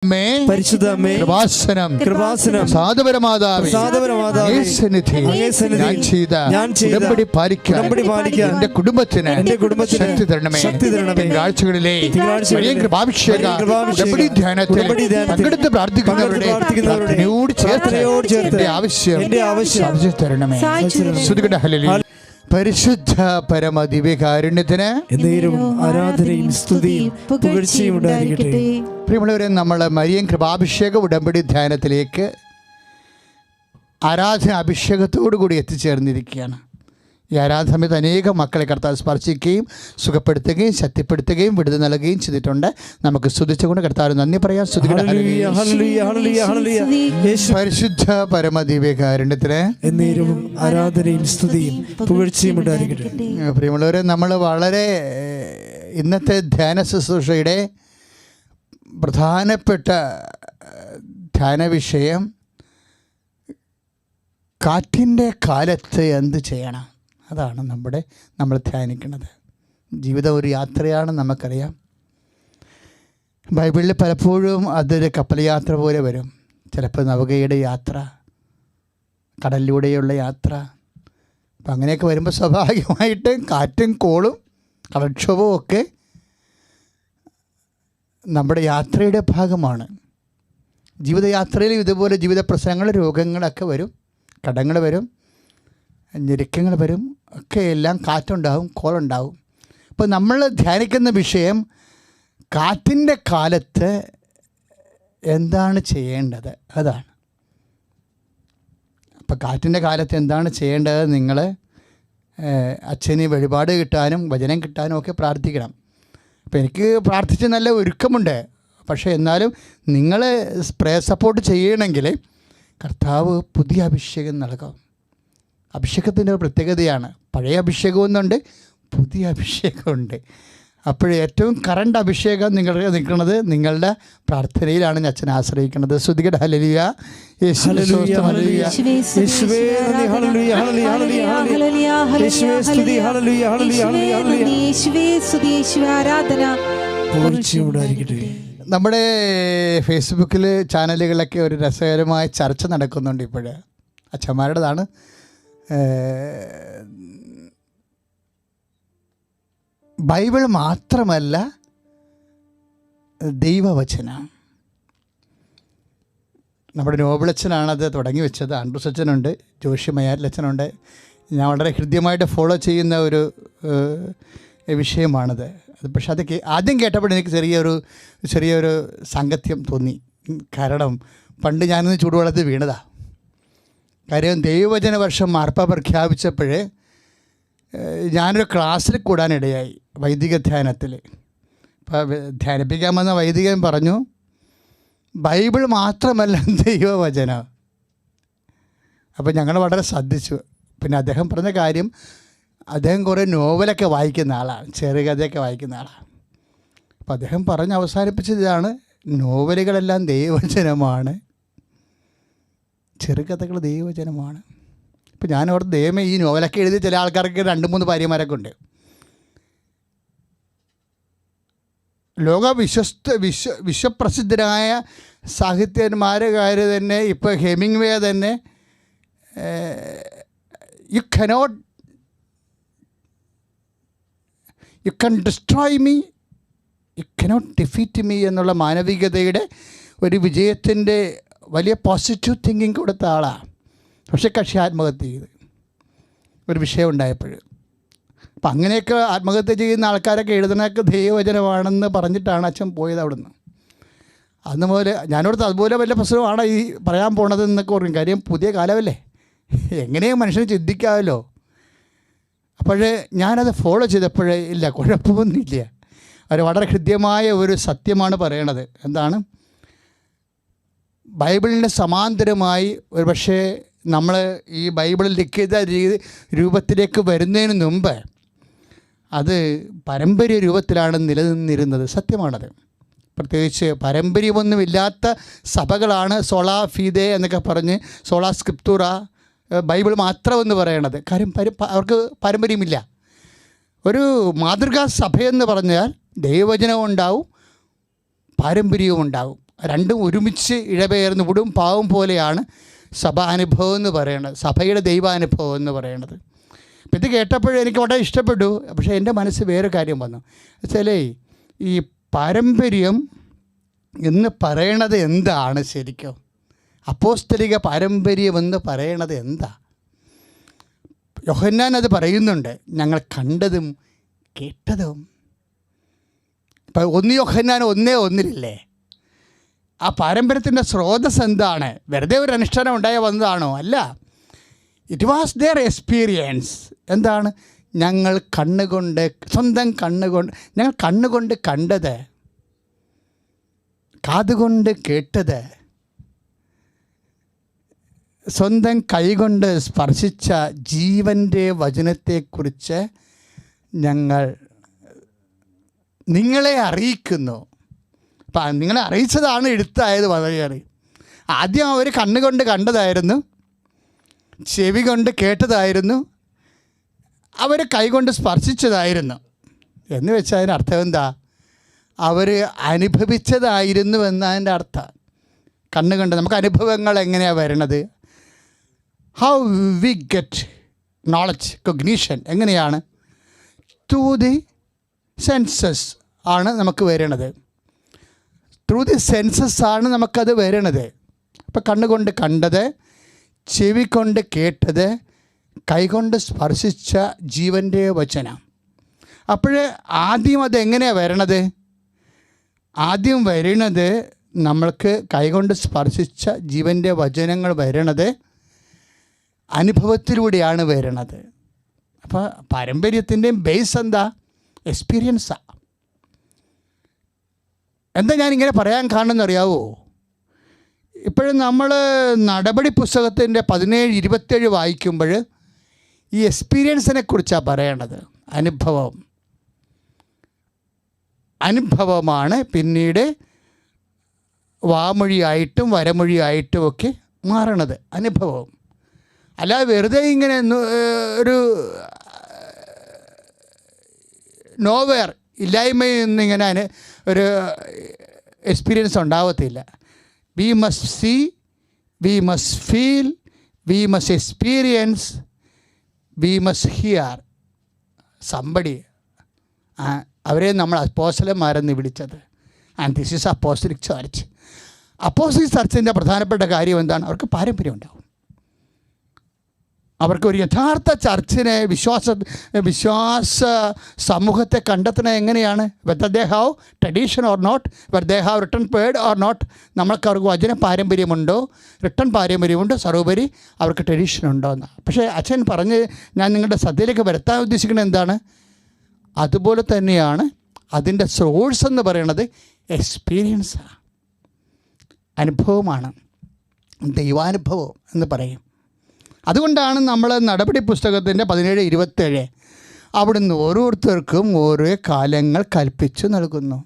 അമ്മേ, പരിശുദ്ധ അമ്മേ, കൃപാസനം സാധുപരമാതാവേ, ഞാൻ ചെയ്ത ഉടമ്പടി പാലിക്കാൻ എന്റെ കുടുംബത്തിന് ശക്തി തരണമേ. തിങ്കളാഴ്ചകളിലെ കൃപാഭിഷേക ഉടമ്പടി ധ്യാനത്തിൽ പങ്കെടുത്ത് പ്രാർത്ഥിക്കുന്നവരുടെ ചേർത്ത് ആവശ്യം തരണമേ. പരിശുദ്ധ പരമ ദിവ്യകാരുണ്യത്തിന് ആരാധനയും സ്തുതിയും പുകഴ്ചയും ഉണ്ടായിരിക്കട്ടെ. പ്രിയമുള്ളവരെ, നമ്മൾ മരിയൻ കൃപാഭിഷേക ഉടമ്പടി ധ്യാനത്തിലേക്ക് ആരാധന അഭിഷേകത്തോടു കൂടി എത്തിച്ചേർന്നിരിക്കുകയാണ്. ഈ ആരാധന സമയത്ത് അനേകം മക്കളെ കർത്താവ് സ്പർശിക്കുകയും സുഖപ്പെടുത്തുകയും ശക്തിപ്പെടുത്തുകയും വിടുതൽ നൽകുകയും ചെയ്തിട്ടുണ്ട്. നമുക്ക് സ്തുതിച്ചുകൊണ്ട് കർത്താവ് നന്ദി പറയാം. പരിശുദ്ധ പരമദിവ്യകാരുണ്യത്തിന് ആരാധനയും സ്തുതിയും പുകഴ്ചയും ഉണ്ടായിരിക്കട്ടെ. പ്രിയമുള്ളവരെ, നമ്മൾ വളരെ ഇന്നത്തെ ധ്യാന ശുശ്രൂഷയുടെ പ്രധാനപ്പെട്ട ധ്യാന വിഷയം കാറ്റിൻ്റെ കാലത്ത് എന്ത് ചെയ്യണം, അതാണ് നമ്മൾ ധ്യാനിക്കുന്നത്. ജീവിതം ഒരു യാത്രയാണ്, നമുക്കറിയാം. ബൈബിളിൽ പലപ്പോഴും അതൊരു കപ്പൽ യാത്ര പോലെ വരും. ചിലപ്പോൾ നൗകയുടെ യാത്ര, കടലിലൂടെയുള്ള യാത്ര. അപ്പം അങ്ങനെയൊക്കെ വരുമ്പോൾ സ്വാഭാവികമായിട്ട് കാറ്റും കോളും കടൽക്ഷോഭവും ഒക്കെ നമ്മുടെ യാത്രയുടെ ഭാഗമാണ്. ജീവിതയാത്രയിൽ ഇതുപോലെ ജീവിത പ്രശ്നങ്ങൾ, രോഗങ്ങളൊക്കെ വരും, കടങ്ങൾ വരും, ഞെരുക്കങ്ങൾ വരും, ഒക്കെ എല്ലാം കാറ്റുണ്ടാവും, കോളുണ്ടാവും. അപ്പോൾ നമ്മൾ ധ്യാനിക്കുന്ന വിഷയം കാറ്റിൻ്റെ കാലത്ത് എന്താണ് ചെയ്യേണ്ടത്, അതാണ്. അപ്പോൾ കാറ്റിൻ്റെ കാലത്ത് എന്താണ് ചെയ്യേണ്ടത്? നിങ്ങൾ അച്ഛന് വഴിപാട് കിട്ടാനും വചനം കിട്ടാനും ഒക്കെ പ്രാർത്ഥിക്കണം. അപ്പോൾ എനിക്ക് പ്രാർത്ഥിച്ച് നല്ല ഒരുക്കമുണ്ട്. പക്ഷേ എന്നാലും നിങ്ങൾ പ്രേയർ സപ്പോർട്ട് ചെയ്യണമെങ്കിൽ കർത്താവ് പുതിയ അഭിഷേകം നൽകാം. അഭിഷേകത്തിൻ്റെ ഒരു പ്രത്യേകതയാണ്. പഴയ അഭിഷേകമൊന്നുണ്ട്, പുതിയ അഭിഷേകമുണ്ട്. അപ്പോൾ ഏറ്റവും കറണ്ട് അഭിഷേകം നിങ്ങൾക്ക് നിൽക്കുന്നത് നിങ്ങളുടെ പ്രാർത്ഥനയിലാണ്. ഞാൻ അച്ഛനെ ആശ്രയിക്കുന്നത്. സ്തുതിക്കട്ടെ. ഹല്ലേലൂയ, യേശുവേ സ്തുതി, ഹല്ലേലൂയ, യേശുവേ ഹല്ലേലൂയ, ഹല്ലേലൂയ, യേശുവേ സ്തുതി, ഹല്ലേലൂയ, ഹല്ലേലൂയ, യേശുവേ സ്തുതി, യേശുവേ ആരാധന. നമ്മുടെ ഫേസ്ബുക്കിൽ ചാനലുകളിലൊക്കെ ഒരു രസകരമായ ചർച്ച നടക്കുന്നുണ്ട് ഇപ്പോൾ. അച്ഛന്മാരുടേതാണ്. ബൈബിൾ മാത്രമല്ല, ദൈവവചനം. നമ്മുടെ നോബിളച്ഛനാണത് തുടങ്ങി വെച്ചത്. ആൻഡ്രൂസ് അച്ഛനുണ്ട്, ജോഷി മയാരിലച്ഛനുണ്ട്. ഞാൻ വളരെ ഹൃദ്യമായിട്ട് ഫോളോ ചെയ്യുന്ന ഒരു വിഷയമാണത്. പക്ഷെ അതൊക്കെ ആദ്യം കേട്ടപ്പോൾ എനിക്ക് ചെറിയൊരു സാങ്കത്യം തോന്നി. കാരണം പണ്ട് ഞാനൊന്ന് ചൂടുവെള്ളത്തിൽ വീണതാണ്. കാര്യം ദൈവവചന വർഷം മാർപ്പാ പ്രഖ്യാപിച്ചപ്പോൾ ഞാനൊരു ക്ലാസ്സിൽ കൂടാനിടയായി, വൈദിക ധ്യാനത്തിൽ. അപ്പോൾ ധ്യാനിപ്പിക്കാൻ വന്ന വൈദികൻ പറഞ്ഞു, ബൈബിൾ മാത്രമല്ല ദൈവവചനം. അപ്പോൾ ഞങ്ങൾ വളരെ ശ്രദ്ധിച്ചു. പിന്നെ അദ്ദേഹം പറഞ്ഞ കാര്യം, അദ്ദേഹം കുറേ നോവലൊക്കെ വായിക്കുന്ന ആളാണ്, ചെറുകഥയൊക്കെ വായിക്കുന്ന ആളാണ്. അപ്പോൾ അദ്ദേഹം പറഞ്ഞ് അവസാനിപ്പിച്ചത് ഇതാണ്: നോവലുകളെല്ലാം ദൈവവചനമാണ്, ചെറുകഥകൾ ദൈവവചനമാണ്. ഇപ്പം ഞാനോർത്ത് ദൈവമേ, ഈ നോവലൊക്കെ എഴുതി ചില ആൾക്കാർക്ക് 2-3 ഭാര്യമാരൊക്കെ ഉണ്ട്. ലോക വിശ്വപ്രസിദ്ധരായ സാഹിത്യന്മാരുകാർ തന്നെ, ഇപ്പോൾ ഹെമിംഗ്വേ തന്നെ, you can destroy me, you cannot defeat me എന്നുള്ള മാനവികതയുടെ ഒരു വിജയത്തിൻ്റെ വലിയ പോസിറ്റീവ് തിങ്കിങ് കൊടുത്ത ആളാണ്. പക്ഷേ കക്ഷി ആത്മഹത്യ ചെയ്ത് ഒരു വിഷയം ഉണ്ടായപ്പോൾ. അപ്പം അങ്ങനെയൊക്കെ ആത്മഹത്യ ചെയ്യുന്ന ആൾക്കാരൊക്കെ എഴുതുന്നതൊക്കെ ദൈവവചനമാണെന്ന് പറഞ്ഞിട്ടാണ് അച്ഛൻ പോയത് അവിടുന്ന്. അന്ന് മുതൽ ഞാനോടത്ത് അതുപോലെ വലിയ പ്രശ്നമാണ് ഈ പറയാൻ പോണത് എന്നൊക്കെ പറയും. കാര്യം പുതിയ കാലമല്ലേ, എങ്ങനെയും മനുഷ്യന് ചിന്തിക്കാമല്ലോ. അപ്പോഴേ ഞാനത് ഫോളോ ചെയ്തപ്പോഴേ ഇല്ല, കുഴപ്പമൊന്നുമില്ല. അവർ വളരെ ഹൃദ്യമായ ഒരു സത്യമാണ് പറയണത്. എന്താണ്? ബൈബിളിന് സമാന്തരമായി ഒരു പക്ഷേ നമ്മൾ ഈ ബൈബിളിൽ ലിഖിത രൂപത്തിലേക്ക് വരുന്നതിന് മുമ്പ് അത് പാരമ്പര്യ രൂപത്തിലാണ് നിലനിന്നിരുന്നത്. സത്യമാണത്. പ്രത്യേകിച്ച് പാരമ്പര്യമൊന്നുമില്ലാത്ത സഭകളാണ് സോളാ ഫീദേ എന്നൊക്കെ പറഞ്ഞ്, സോളാ സ്ക്രിപ്തൂറ, ബൈബിൾ മാത്രമെന്ന് പറയണത്. കാര്യം അവർക്ക് പാരമ്പര്യമില്ല. ഒരു മാതൃകാ സഭയെന്ന് പറഞ്ഞാൽ ദൈവവചനവും ഉണ്ടാവും, പാരമ്പര്യവും ഉണ്ടാവും. രണ്ടും ഒരുമിച്ച് ഇഴപെയർന്ന് വിടും പാവം പോലെയാണ് സഭാനുഭവം എന്ന് പറയുന്നത്, സഭയുടെ ദൈവാനുഭവം എന്ന് പറയുന്നത്. അപ്പം ഇത് കേട്ടപ്പോഴും എനിക്ക് വളരെ ഇഷ്ടപ്പെട്ടു. പക്ഷേ എൻ്റെ മനസ്സിൽ വേറെ കാര്യം വന്നു. വെച്ചാലേ ഈ പാരമ്പര്യം എന്ന് പറയണത് എന്താണ് ശരിക്കും? അപ്പോസ്തലിക പാരമ്പര്യം എന്ന് പറയണത് എന്താ? യോഹന്നാൻ അത് പറയുന്നുണ്ട്, ഞങ്ങൾ കണ്ടതും കേട്ടതും. ഇപ്പം 1 യോഹന്നാൻ 1:1 ആ പാരമ്പര്യത്തിൻ്റെ സ്രോതസ് എന്താണ്? വെറുതെ ഒരു അനുഷ്ഠാനം ഉണ്ടായി വന്നതാണോ? അല്ല. It was their experience. എന്താണ്? ഞങ്ങൾ കണ്ണുകൊണ്ട്, സ്വന്തം കണ്ണുകൊണ്ട്, ഞങ്ങൾ കണ്ണുകൊണ്ട് കണ്ടത്, കാതുകൊണ്ട് കേട്ടത്, സ്വന്തം കൈകൊണ്ട് സ്പർശിച്ച ജീവൻ്റെ വചനത്തെക്കുറിച്ച് ഞങ്ങൾ നിങ്ങളെ അറിയിക്കുന്നു. അപ്പം നിങ്ങളെ അറിയിച്ചതാണ് എഴുത്തായത്. വളരെയേറെ ആദ്യം അവർ കണ്ണുകൊണ്ട് കണ്ടതായിരുന്നു, ചെവി കൊണ്ട് കേട്ടതായിരുന്നു, അവർ കൈകൊണ്ട് സ്പർശിച്ചതായിരുന്നു. എന്ന് വെച്ചാൽ അതിൻ്റെ അർത്ഥം എന്താ? അവർ അനുഭവിച്ചതായിരുന്നു എന്നതിൻ്റെ അർത്ഥം. കണ്ണുകൊണ്ട് നമുക്ക് അനുഭവങ്ങൾ എങ്ങനെയാണ് വരണത്? How we get knowledge, cognition എങ്ങനെയാണ്? ത്രൂ ദി സെൻസസ് ആണ് നമുക്ക് വരണത്. ത്രൂ ദി സെൻസസ് ആണ് നമുക്കത് വരണത്. അപ്പം കണ്ണുകൊണ്ട് കണ്ടത്, ചെവി കൊണ്ട് കേട്ടത്, കൈകൊണ്ട് സ്പർശിച്ച ജീവൻ്റെ വചനം. അപ്പോൾ ആദ്യം അതെങ്ങനെയാണ് വരണത്? ആദ്യം വരണത് നമ്മൾക്ക് കൈകൊണ്ട് സ്പർശിച്ച ജീവൻ്റെ വചനങ്ങൾ വരണത് അനുഭവത്തിലൂടെയാണ് വരണത്. അപ്പോൾ പാരമ്പര്യത്തിൻ്റെയും ബേസ് എന്താ? എക്സ്പീരിയൻസാണ്. എന്താ ഞാനിങ്ങനെ പറയാൻ കാണുന്നറിയാവോ? ഇപ്പോഴും നമ്മൾ നടപടി പുസ്തകത്തിൻ്റെ 17-27 വായിക്കുമ്പോൾ ഈ എക്സ്പീരിയൻസിനെ കുറിച്ചാണ് പറയേണ്ടത്. അനുഭവമാണ് പിന്നീട് വാമൊഴിയായിട്ടും വരമൊഴിയായിട്ടും ഒക്കെ മാറണത്. അനുഭവം അല്ലാതെ വെറുതെ ഇങ്ങനെ ഒരു നോവേർ ഇല്ലായ്മയിൽ നിന്നിങ്ങനെ ഒരു എക്സ്പീരിയൻസ് ഉണ്ടാവത്തില്ല. We must see, we must feel, we must experience, we must hear somebody. അവരെ നമ്മൾ അപ്പോസ്തലന്മാരെന്ന് വിളിച്ചത്. And this is apostolic church. Apostolic ചർച്ചിൻ്റെ പ്രധാനപ്പെട്ട കാര്യം എന്താണ്? അവർക്ക് പാരമ്പര്യം ഉണ്ടാവും. അവർക്കൊരു യഥാർത്ഥ ചർച്ചിനെ, വിശ്വാസ സമൂഹത്തെ കണ്ടെത്തുന്നത് എങ്ങനെയാണ്? Whether they have tradition or not, whether they have written word or not. നമ്മൾക്ക് അവർക്ക് വചന പാരമ്പര്യമുണ്ടോ, റിട്ടൺ പാരമ്പര്യമുണ്ടോ, സർവോപരി അവർക്ക് ട്രഡീഷൻ ഉണ്ടോ എന്ന്. പക്ഷേ അച്ഛൻ പറഞ്ഞ് ഞാൻ നിങ്ങളുടെ ശ്രദ്ധയിലേക്ക് വരുത്താൻ ഉദ്ദേശിക്കുന്നത് എന്താണ്? അതുപോലെ തന്നെയാണ് അതിൻ്റെ സോഴ്സ് എന്ന് പറയുന്നത് എക്സ്പീരിയൻസാണ്, അനുഭവമാണ്, ദൈവാനുഭവം എന്ന് പറയും. അതുകൊണ്ടാണ് നമ്മൾ നടപടി പുസ്തകത്തിൻ്റെ 17-27 അവിടുന്ന് ഓരോരുത്തർക്കും ഓരോ കാലങ്ങൾ കൽപ്പിച്ചു നൽകുന്നു.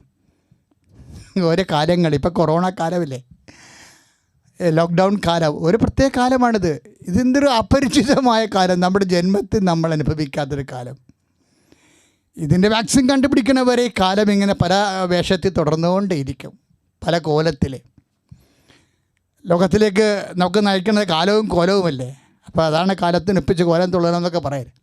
ഓരോ കാലങ്ങൾ, ഇപ്പോൾ കൊറോണ കാലമില്ലേ, ലോക്ക്ഡൗൺ കാലം, ഒരു പ്രത്യേക കാലമാണിത്. ഇതെന്തൊരു അപരിചിതമായ കാലം, നമ്മുടെ ജന്മത്തിൽ നമ്മൾ അനുഭവിക്കാത്തൊരു കാലം. ഇതിൻ്റെ വാക്സിൻ കണ്ടുപിടിക്കുന്നവരെ ഈ കാലം ഇങ്ങനെ പല വേഷത്തിൽ തുടർന്നുകൊണ്ടേയിരിക്കും, പല കോലത്തിൽ. ലോകത്തിലേക്ക് നമുക്ക് നയിക്കുന്നത് കാലവും കോലവുമല്ലേ. അപ്പോൾ അതാണ് കാലത്തിന് ഒപ്പിച്ച് കോലം തുള്ളണമെന്നൊക്കെ പറയരുത്.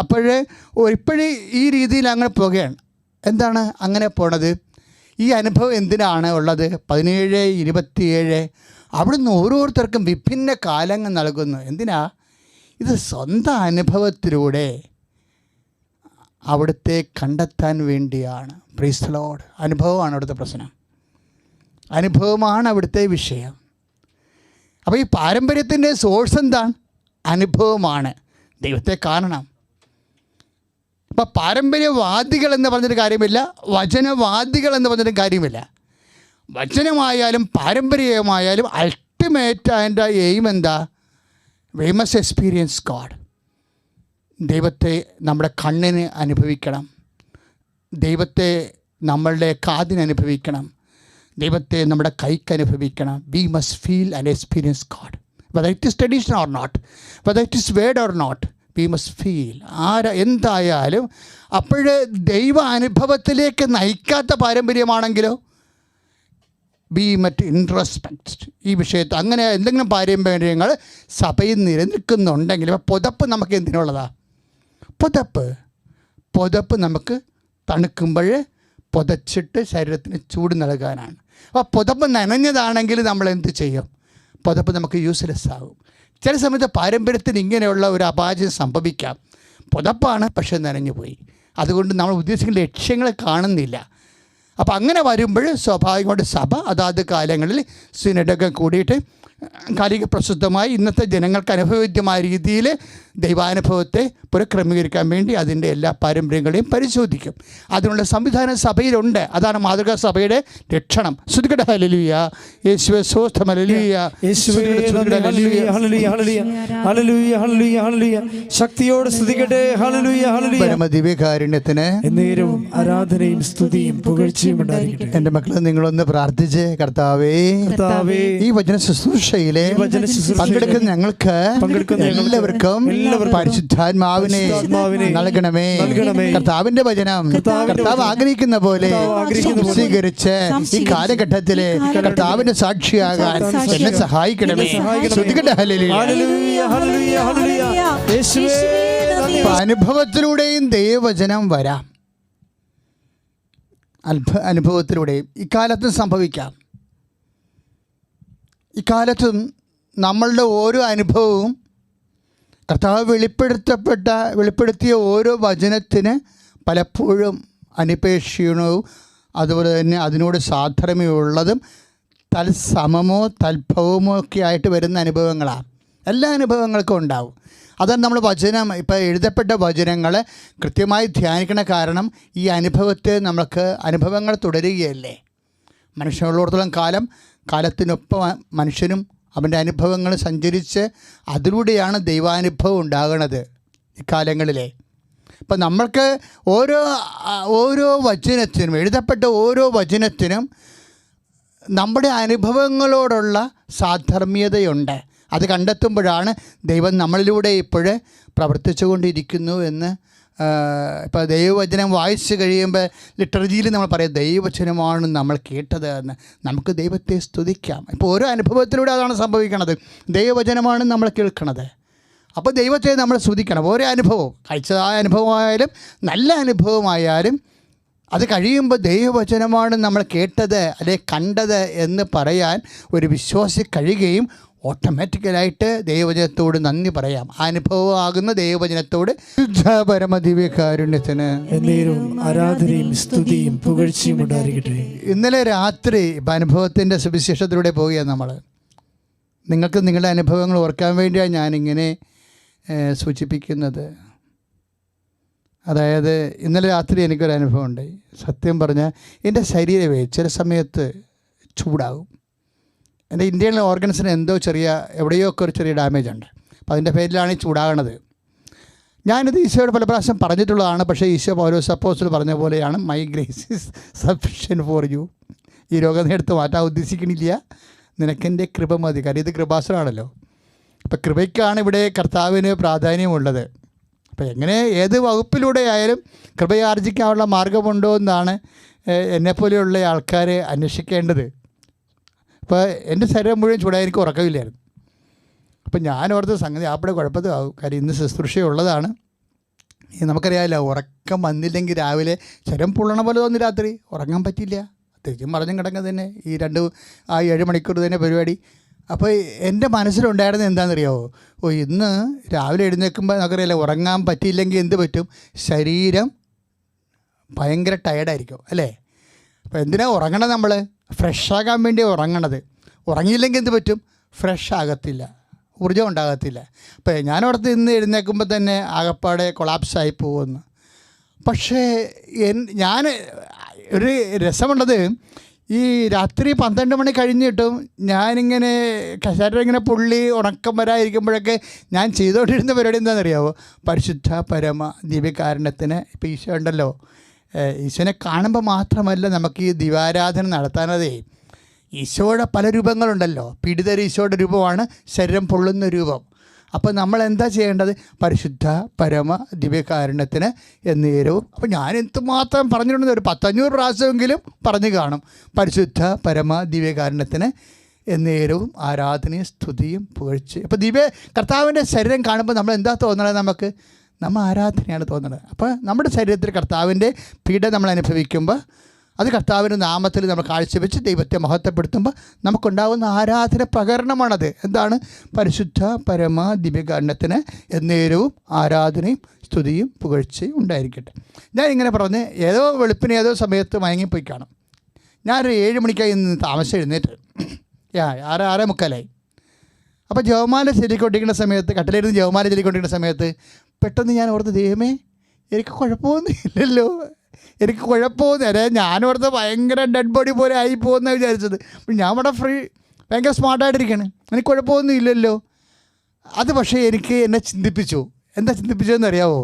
അപ്പോൾ ഇപ്പോഴേ ഈ രീതിയിൽ അങ്ങനെ പോകുകയാണ്. എന്താണ് അങ്ങനെ പോണത്? ഈ അനുഭവം എന്തിനാണ് ഉള്ളത്? 17-27 അവിടുന്ന് ഓരോരുത്തർക്കും വിഭിന്ന കാലങ്ങൾ നൽകുന്നു. എന്തിനാ? ഇത് സ്വന്തം അനുഭവത്തിലൂടെ അവിടുത്തെ കണ്ടെത്താൻ വേണ്ടിയാണ്. Praise the Lord. അനുഭവമാണ് അവിടുത്തെ പ്രശ്നം, അനുഭവമാണ് അവിടുത്തെ വിഷയം. അപ്പോൾ ഈ പാരമ്പര്യത്തിൻ്റെ സോഴ്സ് എന്താണ്? അനുഭവമാണ്. ദൈവത്തെ കാണണം. അപ്പോൾ പാരമ്പര്യവാദികൾ എന്ന് പറഞ്ഞൊരു കാര്യമില്ല, വചനവാദികൾ എന്ന് പറഞ്ഞൊരു കാര്യമില്ല. വചനമായാലും പാരമ്പര്യമായാലും അൾട്ടിമേറ്റ് അതിൻ്റെ എയിം എന്താ? V must experience God. ദൈവത്തെ നമ്മുടെ കണ്ണിന് അനുഭവിക്കണം, ദൈവത്തെ നമ്മളുടെ കാതിന് അനുഭവിക്കണം, ദൈവത്തെ നമ്മുടെ കൈക്ക് അനുഭവിക്കണം. We must feel and experience God, whether it is tradition or not, whether it is word or not. We must feel. എന്തായാലും അപ്പോൾ ദൈവ അനുഭവത്തിലേക്ക് നയിക്കാത്ത പാരമ്പര്യമാണെങ്കിലോ, മറ്റ് ഇൻട്രോസ്പെക്ട് ഈ വിഷയത്തിൽ അങ്ങനെ എന്തെങ്കിലും പാരമ്പര്യങ്ങൾ സഭയിൽ നിലനിൽക്കുന്നുണ്ടെങ്കിൽ ഇപ്പോൾ പുതപ്പ് നമുക്ക് എന്തിനുള്ളതാണ്? പുതപ്പ് നമുക്ക് തണുക്കുമ്പോൾ പുതച്ചിട്ട് ശരീരത്തിന് ചൂട് നൽകാനാണ്. അപ്പോൾ പുതപ്പ് നനഞ്ഞതാണെങ്കിൽ നമ്മൾ എന്ത് ചെയ്യും? പുതപ്പ് നമുക്ക് യൂസ്ലെസ് ആകും. ചില സമയത്ത് പാരമ്പര്യത്തിന് ഇങ്ങനെയുള്ള ഒരു അപായം സംഭവിക്കാം. പുതപ്പാണ് പക്ഷേ നനഞ്ഞു പോയി, അതുകൊണ്ട് നമ്മൾ ഉദ്ദേശിക്കുന്ന ലക്ഷ്യങ്ങൾ കാണുന്നില്ല. അപ്പോൾ അങ്ങനെ വരുമ്പോൾ സ്വാഭാവികമായിട്ട് സഭ അതാത് കാലങ്ങളിൽ സിനഡൊക്കെ കൂടിയിട്ട് കാലിക പ്രസിദ്ധമായി ഇന്നത്തെ ജനങ്ങൾക്ക് അനുഭവവേദ്യമായ രീതിയിൽ ദൈവാനുഭവത്തെ പുനഃക്രമീകരിക്കാൻ വേണ്ടി അതിൻ്റെ എല്ലാ പാരമ്പര്യങ്ങളെയും പരിശോധിക്കും. അതിനുള്ള സംവിധാനം സഭയിലുണ്ട്. അതാണ് മാതൃകാ സഭയുടെ ലക്ഷണം. ശ്രുതികട ഹല്ലേലൂയ, യേശുവേ സ്തോത്രം, ഹല്ലേലൂയ, ശക്തിയോടെ സ്തുതിക്കട്ടെ. പരമദിവ്യകാരുണ്യത്തിന് എന്നേരവും ആരാധനയും സ്തുതിയും പുകഴ്ചയും ഉണ്ടായിരിക്കട്ടെ. എൻ്റെ മക്കളെ, നിങ്ങളൊന്ന് പ്രാർത്ഥിച്ച്, കർത്താവേ ഈ വചന ശുശ്രൂഷയിലെ പങ്കെടുക്കുന്ന ഞങ്ങൾക്ക് എല്ലാവർക്കും പരിശുദ്ധാത്മാവിനെ നൽകണമേ. കർത്താവിന്റെ വചനം കർത്താവ് ആഗ്രഹിക്കുന്ന പോലെ സ്വീകരിച്ച് ഈ കാലഘട്ടത്തിലെ കർത്താവിന്റെ സാക്ഷിയാകാൻ എന്നെ സഹായിക്കണമേ. ശ്രദ്ധിക്കട്ടെ. അനുഭവത്തിലൂടെയും ദൈവവചനം വരാം, അനുഭവത്തിലൂടെയും ഇക്കാലത്തും സംഭവിക്കാം. ഇക്കാലത്തും നമ്മളുടെ ഓരോ അനുഭവവും കർത്താവ് വെളിപ്പെടുത്തിയ ഓരോ വചനത്തിന് പലപ്പോഴും അനുപേക്ഷണവും അതുപോലെ തന്നെ അതിനോട് സാധർമ്യമുള്ളതും തൽസമമോ തൽഭവമോ ഒക്കെ ആയിട്ട് വരുന്ന അനുഭവങ്ങളാണ്. എല്ലാ അനുഭവങ്ങൾക്കും ഉണ്ടാവും. അതാണ് നമ്മൾ വചനം, ഇപ്പോൾ എഴുതപ്പെട്ട വചനങ്ങൾ കൃത്യമായി ധ്യാനിക്കണ കാരണം ഈ അനുഭവങ്ങൾ തുടരുകയല്ലേ. മനുഷ്യനുള്ളിടത്തോളം കാലത്തിനൊപ്പം മനുഷ്യനും അവൻ്റെ അനുഭവങ്ങൾ സഞ്ചരിച്ച് അതിലൂടെയാണ് ദൈവാനുഭവം ഉണ്ടാകുന്നത് ഇക്കാലങ്ങളിലെ. ഇപ്പം നമ്മൾക്ക് ഓരോ വചനത്തിനും, എഴുതപ്പെട്ട ഓരോ വചനത്തിനും നമ്മുടെ അനുഭവങ്ങളോടുള്ള സാധർമ്മ്യതയുണ്ട്. അത് കണ്ടെത്തുമ്പോഴാണ് ദൈവം നമ്മളിലൂടെ ഇപ്പോഴേ പ്രവർത്തിച്ചു കൊണ്ടിരിക്കുന്നു എന്ന്. ഇപ്പോൾ ദൈവവചനം വായിച്ച് കഴിയുമ്പോൾ ലിറ്റർജിയിൽ നമ്മൾ പറയാം ദൈവവചനമാണ് നമ്മൾ കേട്ടത് എന്ന്. നമുക്ക് ദൈവത്തെ സ്തുതിക്കാം. ഇപ്പോൾ ഓരോ അനുഭവത്തിലൂടെ അതാണ് സംഭവിക്കുന്നത്. ദൈവവചനമാണ് നമ്മൾ കേൾക്കുന്നത്. അപ്പോൾ ദൈവത്തെ നമ്മൾ സ്തുതിക്കണം. ഓരോ അനുഭവവും, കഴിച്ചതായ അനുഭവമായാലും നല്ല അനുഭവമായാലും അത് കഴിയുമ്പോൾ ദൈവവചനമാണ് നമ്മൾ കേട്ടത് അല്ലെ കണ്ടത് എന്ന് പറയാൻ ഒരു വിശ്വാസി കഴിയുകയും ഓട്ടോമാറ്റിക്കലായിട്ട് ദൈവവചനത്തോട് നന്ദി പറയാം. അനുഭവമാകുന്ന ദൈവവചനത്തോട് പരമദിവ്യകാരുണ്യത്തിന് ആരാധനയും സ്തുതിയും പുകഴ്ചയും ഉണ്ടായിരിക്കട്ടെ. ഇന്നലെ രാത്രി ഇപ്പം അനുഭവത്തിൻ്റെ സുവിശേഷത്തിലൂടെ പോവുകയാണ് നമ്മൾ. നിങ്ങൾക്ക് നിങ്ങളുടെ അനുഭവങ്ങൾ ഓർക്കാൻ വേണ്ടിയാണ് ഞാനിങ്ങനെ സൂചിപ്പിക്കുന്നത്. അതായത് ഇന്നലെ രാത്രി എനിക്കൊരു അനുഭവം ഉണ്ടായി. സത്യം പറഞ്ഞാൽ എൻ്റെ ശരീരമേ ചില സമയത്ത് ചൂടാകും. എൻ്റെ ഇന്റേണൽ ഓർഗൻസിന് എവിടെയോ ഒക്കെ ഒരു ചെറിയ ഡാമേജ് ഉണ്ട്. അപ്പോൾ അതിൻ്റെ പേരിലാണ് ഈ ചൂടാകണത്. ഞാനിത് ഈശോയോട് പല പ്രാവശ്യം പറഞ്ഞിട്ടുള്ളതാണ്. പക്ഷേ ഈശോ പൗലോസ് അപ്പോസ്തലൻ പറഞ്ഞ പോലെയാണ്, my grace is sufficient for you. ഈ രോഗം നീ എടുത്ത് മാറ്റാൻ ഉദ്ദേശിക്കണില്ല, നിനക്കെൻ്റെ കൃപ മതി. കാര്യം ഇത് കൃപാസനമാണല്ലോ. അപ്പോൾ കൃപയ്ക്കാണ് ഇവിടെ കർത്താവിന് പ്രാധാന്യമുള്ളത്. അപ്പോൾ എങ്ങനെ ഏത് വകുപ്പിലൂടെ ആയാലും കൃപയാർജിക്കാനുള്ള മാർഗമുണ്ടോ എന്നാണ് എന്നെപ്പോലെയുള്ള ആൾക്കാർ അന്വേഷിക്കേണ്ടത്. അപ്പോൾ എൻ്റെ ശരീരം മുഴുവൻ ചൂടായി, എനിക്ക് ഉറക്കമില്ലായിരുന്നു. അപ്പം ഞാനോർത്ത സംഗതി അവിടെ കുഴപ്പത്തിലാവും. കാര്യം ഇന്ന് ശുശ്രൂഷയുള്ളതാണ്. നമുക്കറിയാമല്ലോ, ഉറക്കം വന്നില്ലെങ്കിൽ രാവിലെ ശരം പൊള്ളണ പോലെ തോന്നി, രാത്രി ഉറങ്ങാൻ പറ്റില്ല. തിരിച്ചും പറഞ്ഞും കിടക്കുന്നത് തന്നെ ഈ 7 മണിക്കൂർ തന്നെ പരിപാടി. അപ്പോൾ എൻ്റെ മനസ്സിലുണ്ടായിരുന്നത് എന്താണെന്നറിയാമോ? ഇന്ന് രാവിലെ എഴുന്നേൽക്കുമ്പോൾ നമുക്കറിയാമല്ലോ, ഉറങ്ങാൻ പറ്റിയില്ലെങ്കിൽ എന്ത് പറ്റും? ശരീരം ഭയങ്കര ടയർഡായിരിക്കും അല്ലേ? അപ്പോൾ എന്തിനാണ് ഉറങ്ങണത്? നമ്മൾ ഫ്രഷാകാൻ വേണ്ടി ഉറങ്ങണത്. ഉറങ്ങിയില്ലെങ്കിൽ എന്ത് പറ്റും? ഫ്രഷ് ആകത്തില്ല, ഊർജ്ജം ഉണ്ടാകത്തില്ല. അപ്പോൾ ഞാനോടത്ത് ഇന്ന് എഴുന്നേൽക്കുമ്പോൾ തന്നെ ആകപ്പാടെ കൊളാപ്സായി പോകുമെന്ന്. പക്ഷേ ഞാൻ ഒരു രസമുള്ളത്, ഈ രാത്രി 12 മണി കഴിഞ്ഞിട്ടും ഞാനിങ്ങനെ ശരീരം ഇങ്ങനെ പുള്ളി ഉണക്കം വരാതിരിക്കുമ്പോഴൊക്കെ ഞാൻ ചെയ്തുകൊണ്ടിരുന്ന പരിപാടി എന്താണെന്നറിയാമോ? പരിശുദ്ധ പരമ ദിവ്യകാരുണ്യത്തിന് ഇപ്പോൾ ഈശോ ഉണ്ടല്ലോ, ഈശോനെ കാണുമ്പോൾ മാത്രമല്ല നമുക്ക് ഈ ദിവ്യാരാധന നടത്താനതേ. ഈശോയുടെ പല രൂപങ്ങളുണ്ടല്ലോ. പീഡിതർ ഈശോയുടെ രൂപമാണ്, ശരീരം പൊള്ളുന്ന രൂപം. അപ്പോൾ നമ്മൾ എന്താ ചെയ്യേണ്ടത്? പരിശുദ്ധ പരമ ദിവ്യകാരുണ്യത്തിന് എന്നേരവും. അപ്പോൾ ഞാൻ എന്തുമാത്രം പറഞ്ഞിട്ടുണ്ടെന്ന് ഒരു 500 പ്രാവശ്യമെങ്കിലും പറഞ്ഞു കാണും. പരിശുദ്ധ പരമ ദിവ്യകാരുണ്യത്തിന് എന്നേരവും ആരാധനയും സ്തുതിയും പുകഴ്ചയും. അപ്പോൾ കർത്താവിൻ്റെ ശരീരം കാണുമ്പോൾ നമ്മൾ എന്താ തോന്നണത്? നമ്മൾ ആരാധനയാണ് തോന്നുന്നത്. അപ്പോൾ നമ്മുടെ ശരീരത്തിൽ കർത്താവിൻ്റെ പീഡ നമ്മൾ അനുഭവിക്കുമ്പോൾ അത് കർത്താവിൻ്റെ നാമത്തിൽ നമ്മൾ കാഴ്ചവെച്ച് ദൈവത്തെ മഹത്വപ്പെടുത്തുമ്പോൾ നമുക്കുണ്ടാകുന്ന ആരാധന പ്രകരണമാണത്. എന്താണ്? പരിശുദ്ധ പരമ ദിവ്യകാരുണ്യത്തിന് എന്നേരവും ആരാധനയും സ്തുതിയും പുകഴ്ചയും ഉണ്ടായിരിക്കട്ടെ. ഞാൻ ഇങ്ങനെ പറഞ്ഞ് വെളുപ്പിന് ഏതോ സമയത്ത് മയങ്ങിപ്പോയി കാണും. ഞാനൊരു 7 മണിക്കായി ഇന്ന് താമസം എഴുന്നേറ്റ് 6:45. അപ്പോൾ ജവമാല ചൊല്ലിക്കൊണ്ടിരിക്കുന്ന സമയത്ത്, കട്ടിലിരുന്ന് ജവമാല ചൊല്ലിക്കൊണ്ടിരിക്കുന്ന സമയത്ത് പെട്ടെന്ന് ഞാൻ ഓർത്ത്, ദൈവമേ എനിക്ക് കുഴപ്പമൊന്നും ഇല്ലല്ലോ, എനിക്ക് കുഴപ്പമൊന്നുമില്ല. ഞാനോർത്ത് ഭയങ്കര ഡെഡ് ബോഡി പോലെ ആയി പോകുന്ന വിചാരിച്ചത്. ഞാൻ ഇവിടെ ഭയങ്കര സ്മാർട്ടായിട്ടിരിക്കുകയാണ്, എനിക്ക് കുഴപ്പമൊന്നും ഇല്ലല്ലോ. അത് പക്ഷേ എന്നെ ചിന്തിപ്പിച്ചു. എന്താ ചിന്തിപ്പിച്ചതെന്ന് അറിയാമോ?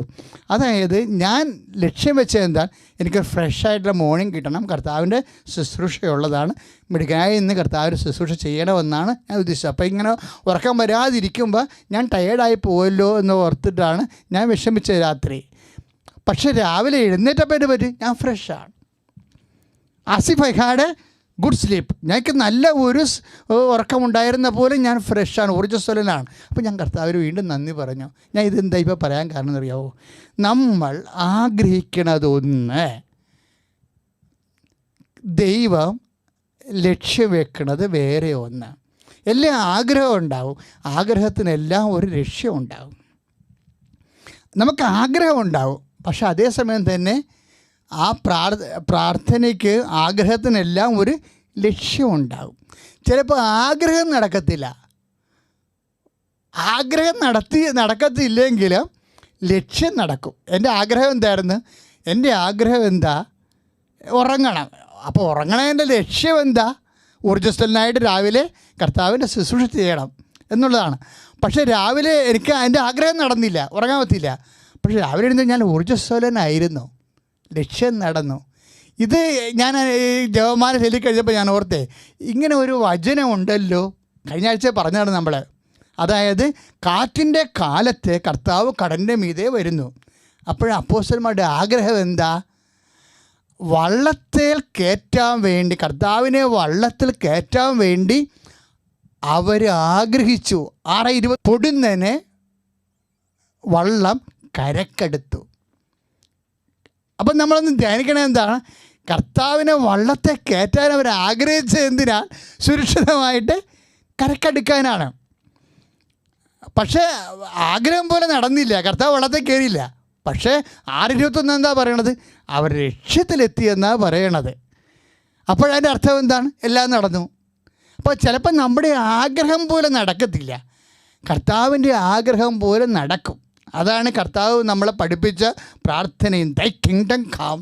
അതായത് ഞാൻ ലക്ഷ്യം വെച്ചത് എന്താ, എനിക്ക് ഫ്രഷ് ആയിട്ടുള്ള മോർണിംഗ് കിട്ടണം, കർത്താവിൻ്റെ ശുശ്രൂഷയുള്ളതാണ്, മിടുക്കനായി ഇന്ന് കർത്താവിൻ്റെ ശുശ്രൂഷ ചെയ്യണമെന്നാണ് ഞാൻ ഉദ്ദേശിച്ചത്. അപ്പോൾ ഇങ്ങനെ ഉറക്കം വരാതിരിക്കുമ്പോൾ ഞാൻ ടയേർഡായി പോയല്ലോ എന്ന് ഓർത്തിട്ടാണ് ഞാൻ വിഷമിച്ചത് രാത്രി. പക്ഷേ രാവിലെ എഴുന്നേറ്റപ്പോൾ എൻ്റെ പറ്റി ഞാൻ ഫ്രഷാണ്. As if I had good sleep. ഞങ്ങൾക്ക് നല്ല ഒരു ഉറക്കമുണ്ടായിരുന്ന പോലെ ഞാൻ ഫ്രഷാണ്, ഊർജ്ജസ്വലനാണ്. അപ്പോൾ ഞാൻ കർത്താവിന് വീണ്ടും നന്ദി പറഞ്ഞു. ഞാൻ ഇതെന്താ ഇപ്പോൾ പറയാൻ കാരണം എന്നറിയാമോ? നമ്മൾ ആഗ്രഹിക്കണതൊന്ന്, ദൈവം ലക്ഷ്യം വെക്കുന്നത് വേറെ ഒന്ന്. എല്ലാം ആഗ്രഹം ഉണ്ടാവും, ആഗ്രഹത്തിനെല്ലാം ഒരു ലക്ഷ്യം ഉണ്ടാവും. നമുക്ക് ആഗ്രഹം ഉണ്ടാവും, പക്ഷെ അതേസമയം തന്നെ ആ പ്രാർത്ഥനയ്ക്ക് ആഗ്രഹത്തിനെല്ലാം ഒരു ലക്ഷ്യമുണ്ടാകും. ചിലപ്പോൾ ആഗ്രഹം നടക്കത്തില്ല, ആഗ്രഹം നടക്കത്തില്ലെങ്കിലും ലക്ഷ്യം നടക്കും. എൻ്റെ ആഗ്രഹം എന്തായിരുന്നു? എൻ്റെ ആഗ്രഹം എന്താ? ഉറങ്ങണം. അപ്പോൾ ഉറങ്ങണതിൻ്റെ ലക്ഷ്യം എന്താ? ഊർജ്ജസ്വലനായിട്ട് രാവിലെ കർത്താവിൻ്റെ ശുശ്രൂഷ ചെയ്യണം എന്നുള്ളതാണ്. പക്ഷേ രാവിലെ എനിക്ക് എൻ്റെ ആഗ്രഹം നടന്നില്ല, ഉറങ്ങാൻ പറ്റില്ല. പക്ഷേ രാവിലെ എഴുന്നേറ്റ് ഞാൻ ഊർജ്ജസ്വലനായിരുന്നു, ലക്ഷ്യം നടന്നു. ഇത് ഞാൻ ഈ ജപമാല ചൊല്ലിക്കഴിഞ്ഞപ്പോൾ ഞാൻ ഓർത്തേ, ഇങ്ങനെ ഒരു വചനമുണ്ടല്ലോ, കഴിഞ്ഞ ആഴ്ച പറഞ്ഞതാണ് നമ്മൾ. അതായത് കാറ്റിൻ്റെ കാലത്ത് കർത്താവ് കടലിൻ്റെ മീതെ വരുന്നു. അപ്പോൾ അപ്പോസ്തലന്മാരുടെ ആഗ്രഹം എന്താ? വള്ളത്തിൽ കയറ്റാൻ വേണ്ടി, കർത്താവിനെ വള്ളത്തിൽ കയറ്റാൻ വേണ്ടി അവർ ആഗ്രഹിച്ചു. 6:20 പൊടുന്നനെ വള്ളം കരക്കെടുത്തു. അപ്പം നമ്മളൊന്ന് ധ്യാനിക്കണത് എന്താണ്? കർത്താവിനെ വള്ളത്തെ കയറ്റാൻ അവർ ആഗ്രഹിച്ചത് എന്തിനാണ്? സുരക്ഷിതമായിട്ട് കരക്കെടുക്കാനാണ്. പക്ഷേ ആഗ്രഹം പോലെ നടന്നില്ല, കർത്താവ് വള്ളത്തെ കയറിയില്ല. പക്ഷേ 6:21 എന്താ പറയണത്? അവർ ലക്ഷ്യത്തിലെത്തിയെന്നാണ് പറയണത്. അപ്പോഴതിൻ്റെ അർത്ഥം എന്താണ്? എല്ലാം നടന്നു. അപ്പോൾ ചിലപ്പോൾ നമ്മുടെ ആഗ്രഹം പോലെ നടക്കത്തില്ല, കർത്താവിൻ്റെ ആഗ്രഹം പോലെ നടക്കും. അതാണ് കർത്താവ് നമ്മളെ പഠിപ്പിച്ച പ്രാർത്ഥനയും, ദൈ കിങ്ഡം കം,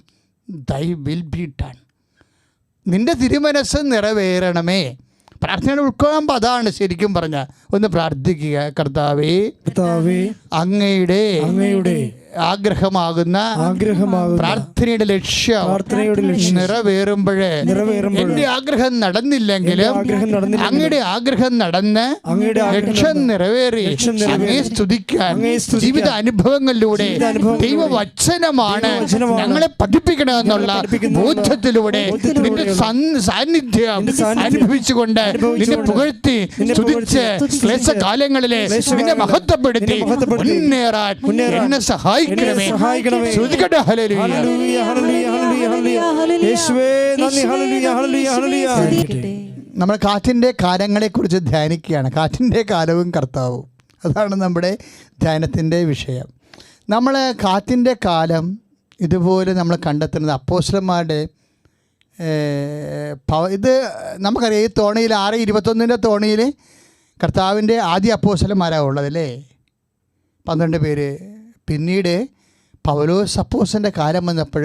ദൈ വിൽ ബി ഡൺ. നിൻ്റെ തിരുമനസ്സ് നിറവേറണമേ. പ്രാർത്ഥനയുടെ ഉൾക്കൊള്ളുമ്പോൾ അതാണ് ശരിക്കും പറഞ്ഞാൽ. ഒന്ന് പ്രാർത്ഥിക്കുക, കർത്താവേ അങ്ങയുടെ ആഗ്രഹമാകുന്ന പ്രാർത്ഥനയുടെ ലക്ഷ്യം നിറവേറുമ്പോഴേ എന്റെ ആഗ്രഹം നടന്നില്ലെങ്കിലും അങ്ങയുടെ ആഗ്രഹം നടന്ന് ലക്ഷ്യം നിറവേറി അങ്ങേ സ്തുതിക്കാൻ ജീവിത അനുഭവങ്ങളിലൂടെ ദൈവവചനമാണ് ഞങ്ങളെ പഠിപ്പിക്കണമെന്നുള്ള ബോധ്യത്തിലൂടെ നിന്റെ സാന്നിധ്യം അനുഭവിച്ചുകൊണ്ട് നിന്നെ പുകഴ്ത്തി സ്തുതിച്ച് ക്ലേശകാലങ്ങളിലെ നിന്നെ മഹത്വപ്പെടുത്തി മുന്നേറാൻ എന്നെ സഹായിക്കണമേ. ശ്രദ്ധിക്കട്ടെ. നമ്മൾ കാറ്റിൻ്റെ കാലങ്ങളെക്കുറിച്ച് ധ്യാനിക്കുകയാണ്. കാറ്റിൻ്റെ കാലവും കർത്താവും, അതാണ് നമ്മുടെ ധ്യാനത്തിൻ്റെ വിഷയം. നമ്മൾ കാറ്റിൻ്റെ കാലം ഇതുപോലെ നമ്മൾ കണ്ടെത്തുന്നത് അപ്പോസ്തലന്മാരുടെ ഇത് നമുക്കറിയാം. ഈ തോണിയിൽ 6:21 തോണിയിൽ കർത്താവിൻ്റെ ആദ്യ അപ്പോസ്തലന്മാരാണ് ഉള്ളതല്ലേ, 12 പേര്. പിന്നീട് പൗലോസ് അപ്പോസ്തലൻ്റെ കാലം വന്നപ്പോൾ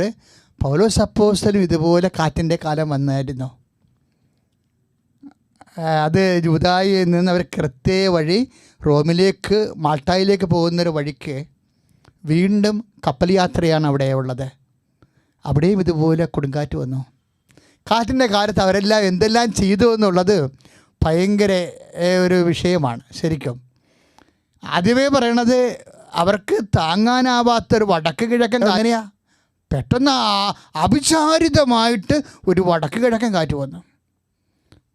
പൗലോസ് അപ്പോസ്തലനും ഇതുപോലെ കാറ്റിൻ്റെ കാലം വന്നായിരുന്നു. അത് ജൂദായിൽ നിന്ന് അവർ ക്രെത്തേ വഴി റോമിലേക്ക് മാൾട്ടായിലേക്ക് പോകുന്നൊരു വഴിക്ക് വീണ്ടും കപ്പൽ യാത്രയാണ് അവിടെ ഉള്ളത്. അവിടെയും ഇതുപോലെ കൊടുങ്കാറ്റ് വന്നു. കാറ്റിൻ്റെ കാലത്ത് അവരെല്ലാം എന്തെല്ലാം ചെയ്തു എന്നുള്ളത് ഭയങ്കര ഒരു വിഷയമാണ് ശരിക്കും. ആദ്യമേ പറയണത് അവർക്ക് താങ്ങാനാവാത്തൊരു വടക്ക് കിഴക്കൻ അങ്ങനെയാ. പെട്ടെന്ന് അവിചാരിതമായിട്ട് ഒരു വടക്ക് കിഴക്കൻ കാറ്റ് വന്നു.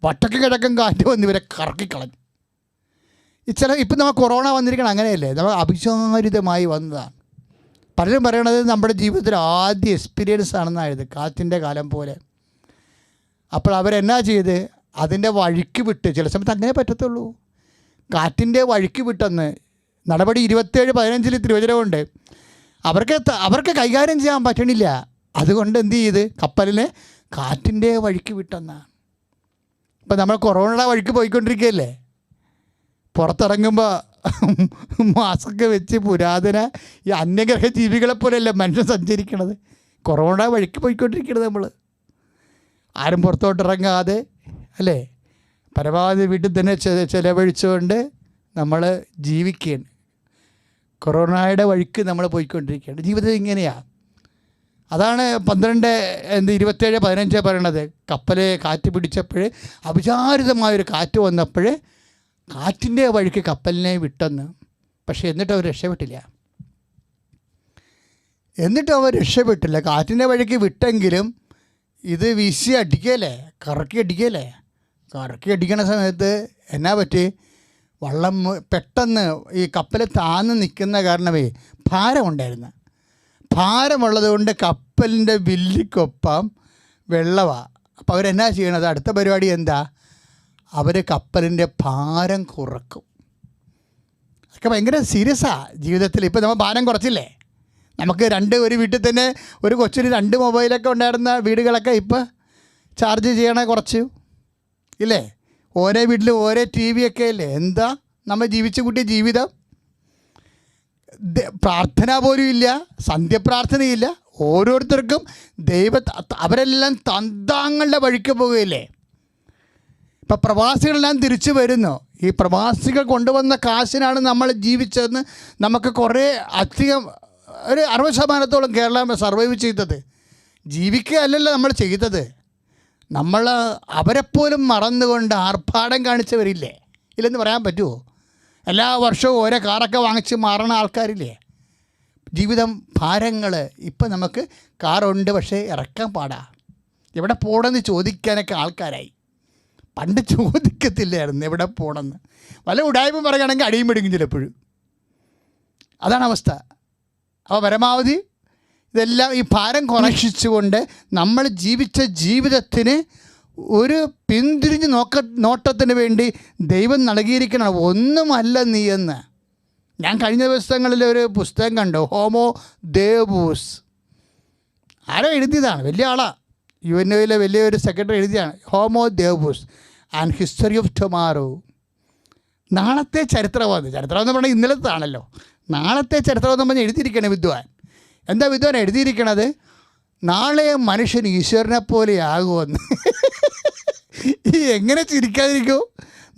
വടക്ക് കിഴക്കൻ കാറ്റ് വന്ന് ഇവരെ കറക്കിക്കളഞ്ഞു. ഇപ്പം നമ്മൾ കൊറോണ വന്നിരിക്കണം അങ്ങനെയല്ലേ, നമ്മൾ അവിചാരിതമായി വന്നതാണ്. പലരും പറയണത് നമ്മുടെ ജീവിതത്തിൽ ആദ്യ എക്സ്പീരിയൻസ് ആണെന്നായത്, കാറ്റിൻ്റെ കാലം പോലെ. അപ്പോൾ അവരെന്നാ ചെയ്ത് അതിൻ്റെ വഴിക്ക് വിട്ട്, ചില സമയത്ത് അങ്ങനെ പറ്റത്തുള്ളൂ, കാറ്റിൻ്റെ വഴിക്ക് വിട്ടെന്ന് നടപടി 27:15 തിരുവചനമുണ്ട്. അവർക്ക് കൈകാര്യം ചെയ്യാൻ പറ്റണില്ല. അതുകൊണ്ട് എന്ത് ചെയ്ത് കപ്പലിനെ കാറ്റിൻ്റെ വഴിക്ക് വിട്ടെന്നാണ്. ഇപ്പം നമ്മൾ കൊറോണയുടെ വഴിക്ക് പോയിക്കൊണ്ടിരിക്കുകയല്ലേ. പുറത്തിറങ്ങുമ്പോൾ മാസ്ക് വെച്ച് പുരാതന ഈ അന്യഗ്രഹ ജീവികളെ പോലെയല്ല മനുഷ്യൻ സഞ്ചരിക്കണത്. കൊറോണ വഴിക്ക് പോയിക്കൊണ്ടിരിക്കണത് നമ്മൾ. ആരും പുറത്തോട്ടിറങ്ങാതെ അല്ലേ, പരമാവധി വീട്ടിൽ തന്നെ ചിലവഴിച്ചുകൊണ്ട് നമ്മൾ ജീവിക്കുകയാണ്. കൊറോണയുടെ വഴിക്ക് നമ്മൾ പോയിക്കൊണ്ടിരിക്കുകയാണ്. ജീവിതം ഇങ്ങനെയാണ്. അതാണ് 27:15 പറയണത്. കപ്പൽ കാറ്റ് പിടിച്ചപ്പോൾ അവിചാരിതമായൊരു കാറ്റ് വന്നപ്പോൾ കാറ്റിൻ്റെ വഴിക്ക് കപ്പലിനെ വിട്ടെന്ന്. പക്ഷേ എന്നിട്ട് അവർ രക്ഷപ്പെട്ടില്ല. കാറ്റിൻ്റെ വഴിക്ക് വിട്ടെങ്കിലും ഇത് വീശി അടിക്കല്ലേ, കറക്കി അടിക്കണ സമയത്ത് എന്നാ പറ്റി, വള്ളം പെട്ടെന്ന് ഈ കപ്പൽ താന്ന് നിൽക്കുന്ന കാരണമേ ഭാരമുണ്ടായിരുന്നു. ഭാരമുള്ളത് കൊണ്ട് കപ്പലിൻ്റെ വില്ലിക്കൊപ്പം വെള്ളമാണ്. അപ്പോൾ അവരെന്നാ ചെയ്യണത്, അടുത്ത പരിപാടി എന്താ, അവർ കപ്പലിൻ്റെ ഭാരം കുറക്കും. അതൊക്കെ ഭയങ്കര സീരിയസാണ് ജീവിതത്തിൽ. ഇപ്പോൾ നമ്മൾ ഭാരം കുറച്ചില്ലേ, നമുക്ക് ഒരു വീട്ടിൽ തന്നെ ഒരു കൊച്ചിന് 2 മൊബൈലൊക്കെ ഉണ്ടായിരുന്ന വീടുകളൊക്കെ ഇപ്പോൾ ചാർജ് ചെയ്യണേ കുറച്ച് ഇല്ലേ, ഓരോ വീട്ടിലും ഓരോ TV ഒക്കെ അല്ലേ. എന്താ നമ്മൾ ജീവിച്ചു കൂട്ടിയ ജീവിതം. പ്രാർത്ഥന പോലും ഇല്ല, സന്ധ്യപ്രാർത്ഥനയില്ല. ഓരോരുത്തർക്കും അവരെല്ലാം തന്താങ്ങളുടെ വഴിക്ക് പോവുകയില്ലേ. ഇപ്പം പ്രവാസികളെല്ലാം തിരിച്ചു വരുന്നു. ഈ പ്രവാസികൾ കൊണ്ടുവന്ന കാശിനാണ് നമ്മൾ ജീവിച്ചതെന്ന് നമുക്ക് കുറേ അധികം ഒരു 60% കേരളം സർവൈവ് ചെയ്തത്. ജീവിക്കുകയല്ലല്ലോ നമ്മൾ ചെയ്തത്. നമ്മൾ അവരെപ്പോലും മറന്നുകൊണ്ട് ആർഭാടം കാണിച്ചവരില്ലേ, ഇല്ലെന്ന് പറയാൻ പറ്റുമോ? എല്ലാ വർഷവും ഓരോ കാറൊക്കെ വാങ്ങിച്ച് മാറണ ആൾക്കാരില്ലേ. ജീവിതം ഭാരങ്ങൾ. ഇപ്പം നമുക്ക് കാറുണ്ട്, പക്ഷേ ഇറക്കാൻ പാടാ. എവിടെ പോകണമെന്ന് ചോദിക്കാനൊക്കെ ആൾക്കാരായി. പണ്ട് ചോദിക്കത്തില്ലായിരുന്നു എവിടെ പോകണമെന്ന്. വല്ല ഉടായ്പ പറയുകയാണെങ്കിൽ അടിയും പിടിക്കും ചിലപ്പോഴും. അതാണ് അവസ്ഥ. അപ്പോൾ പരമാവധി ഇതെല്ലാം ഈ ഭാരം കുറച്ചിച്ചുകൊണ്ട് നമ്മൾ ജീവിച്ച ജീവിതത്തിന് ഒരു പിന്തിരിഞ്ഞ് നോട്ടത്തിന് വേണ്ടി ദൈവം നൽകിയിരിക്കണം. ഒന്നുമല്ല നീ എന്ന്. ഞാൻ കഴിഞ്ഞ ദിവസങ്ങളിൽ ഒരു പുസ്തകം കണ്ടു, ഹോമോ ദേവൂസ്. ആരോ എഴുതിയതാണ്, വലിയ ആളാണ്, UNOയിലെ വലിയൊരു സെക്രട്ടറി എഴുതിയാണ്. Homo Deus and history of tomorrow. നാളത്തെ ചരിത്രമെന്ന് പറഞ്ഞാൽ ഇന്നലത്താണല്ലോ. നാളത്തെ ചരിത്രമെന്ന് പറഞ്ഞാൽ എഴുതിയിരിക്കണം വിദ്വാൻ. എന്താ വിദ്വാൻ എഴുതിയിരിക്കണത്? നാളെ മനുഷ്യൻ ഈശ്വരനെ പോലെ ആകുമെന്ന്. ഈ എങ്ങനെ ചിരിക്കാതിരിക്കും?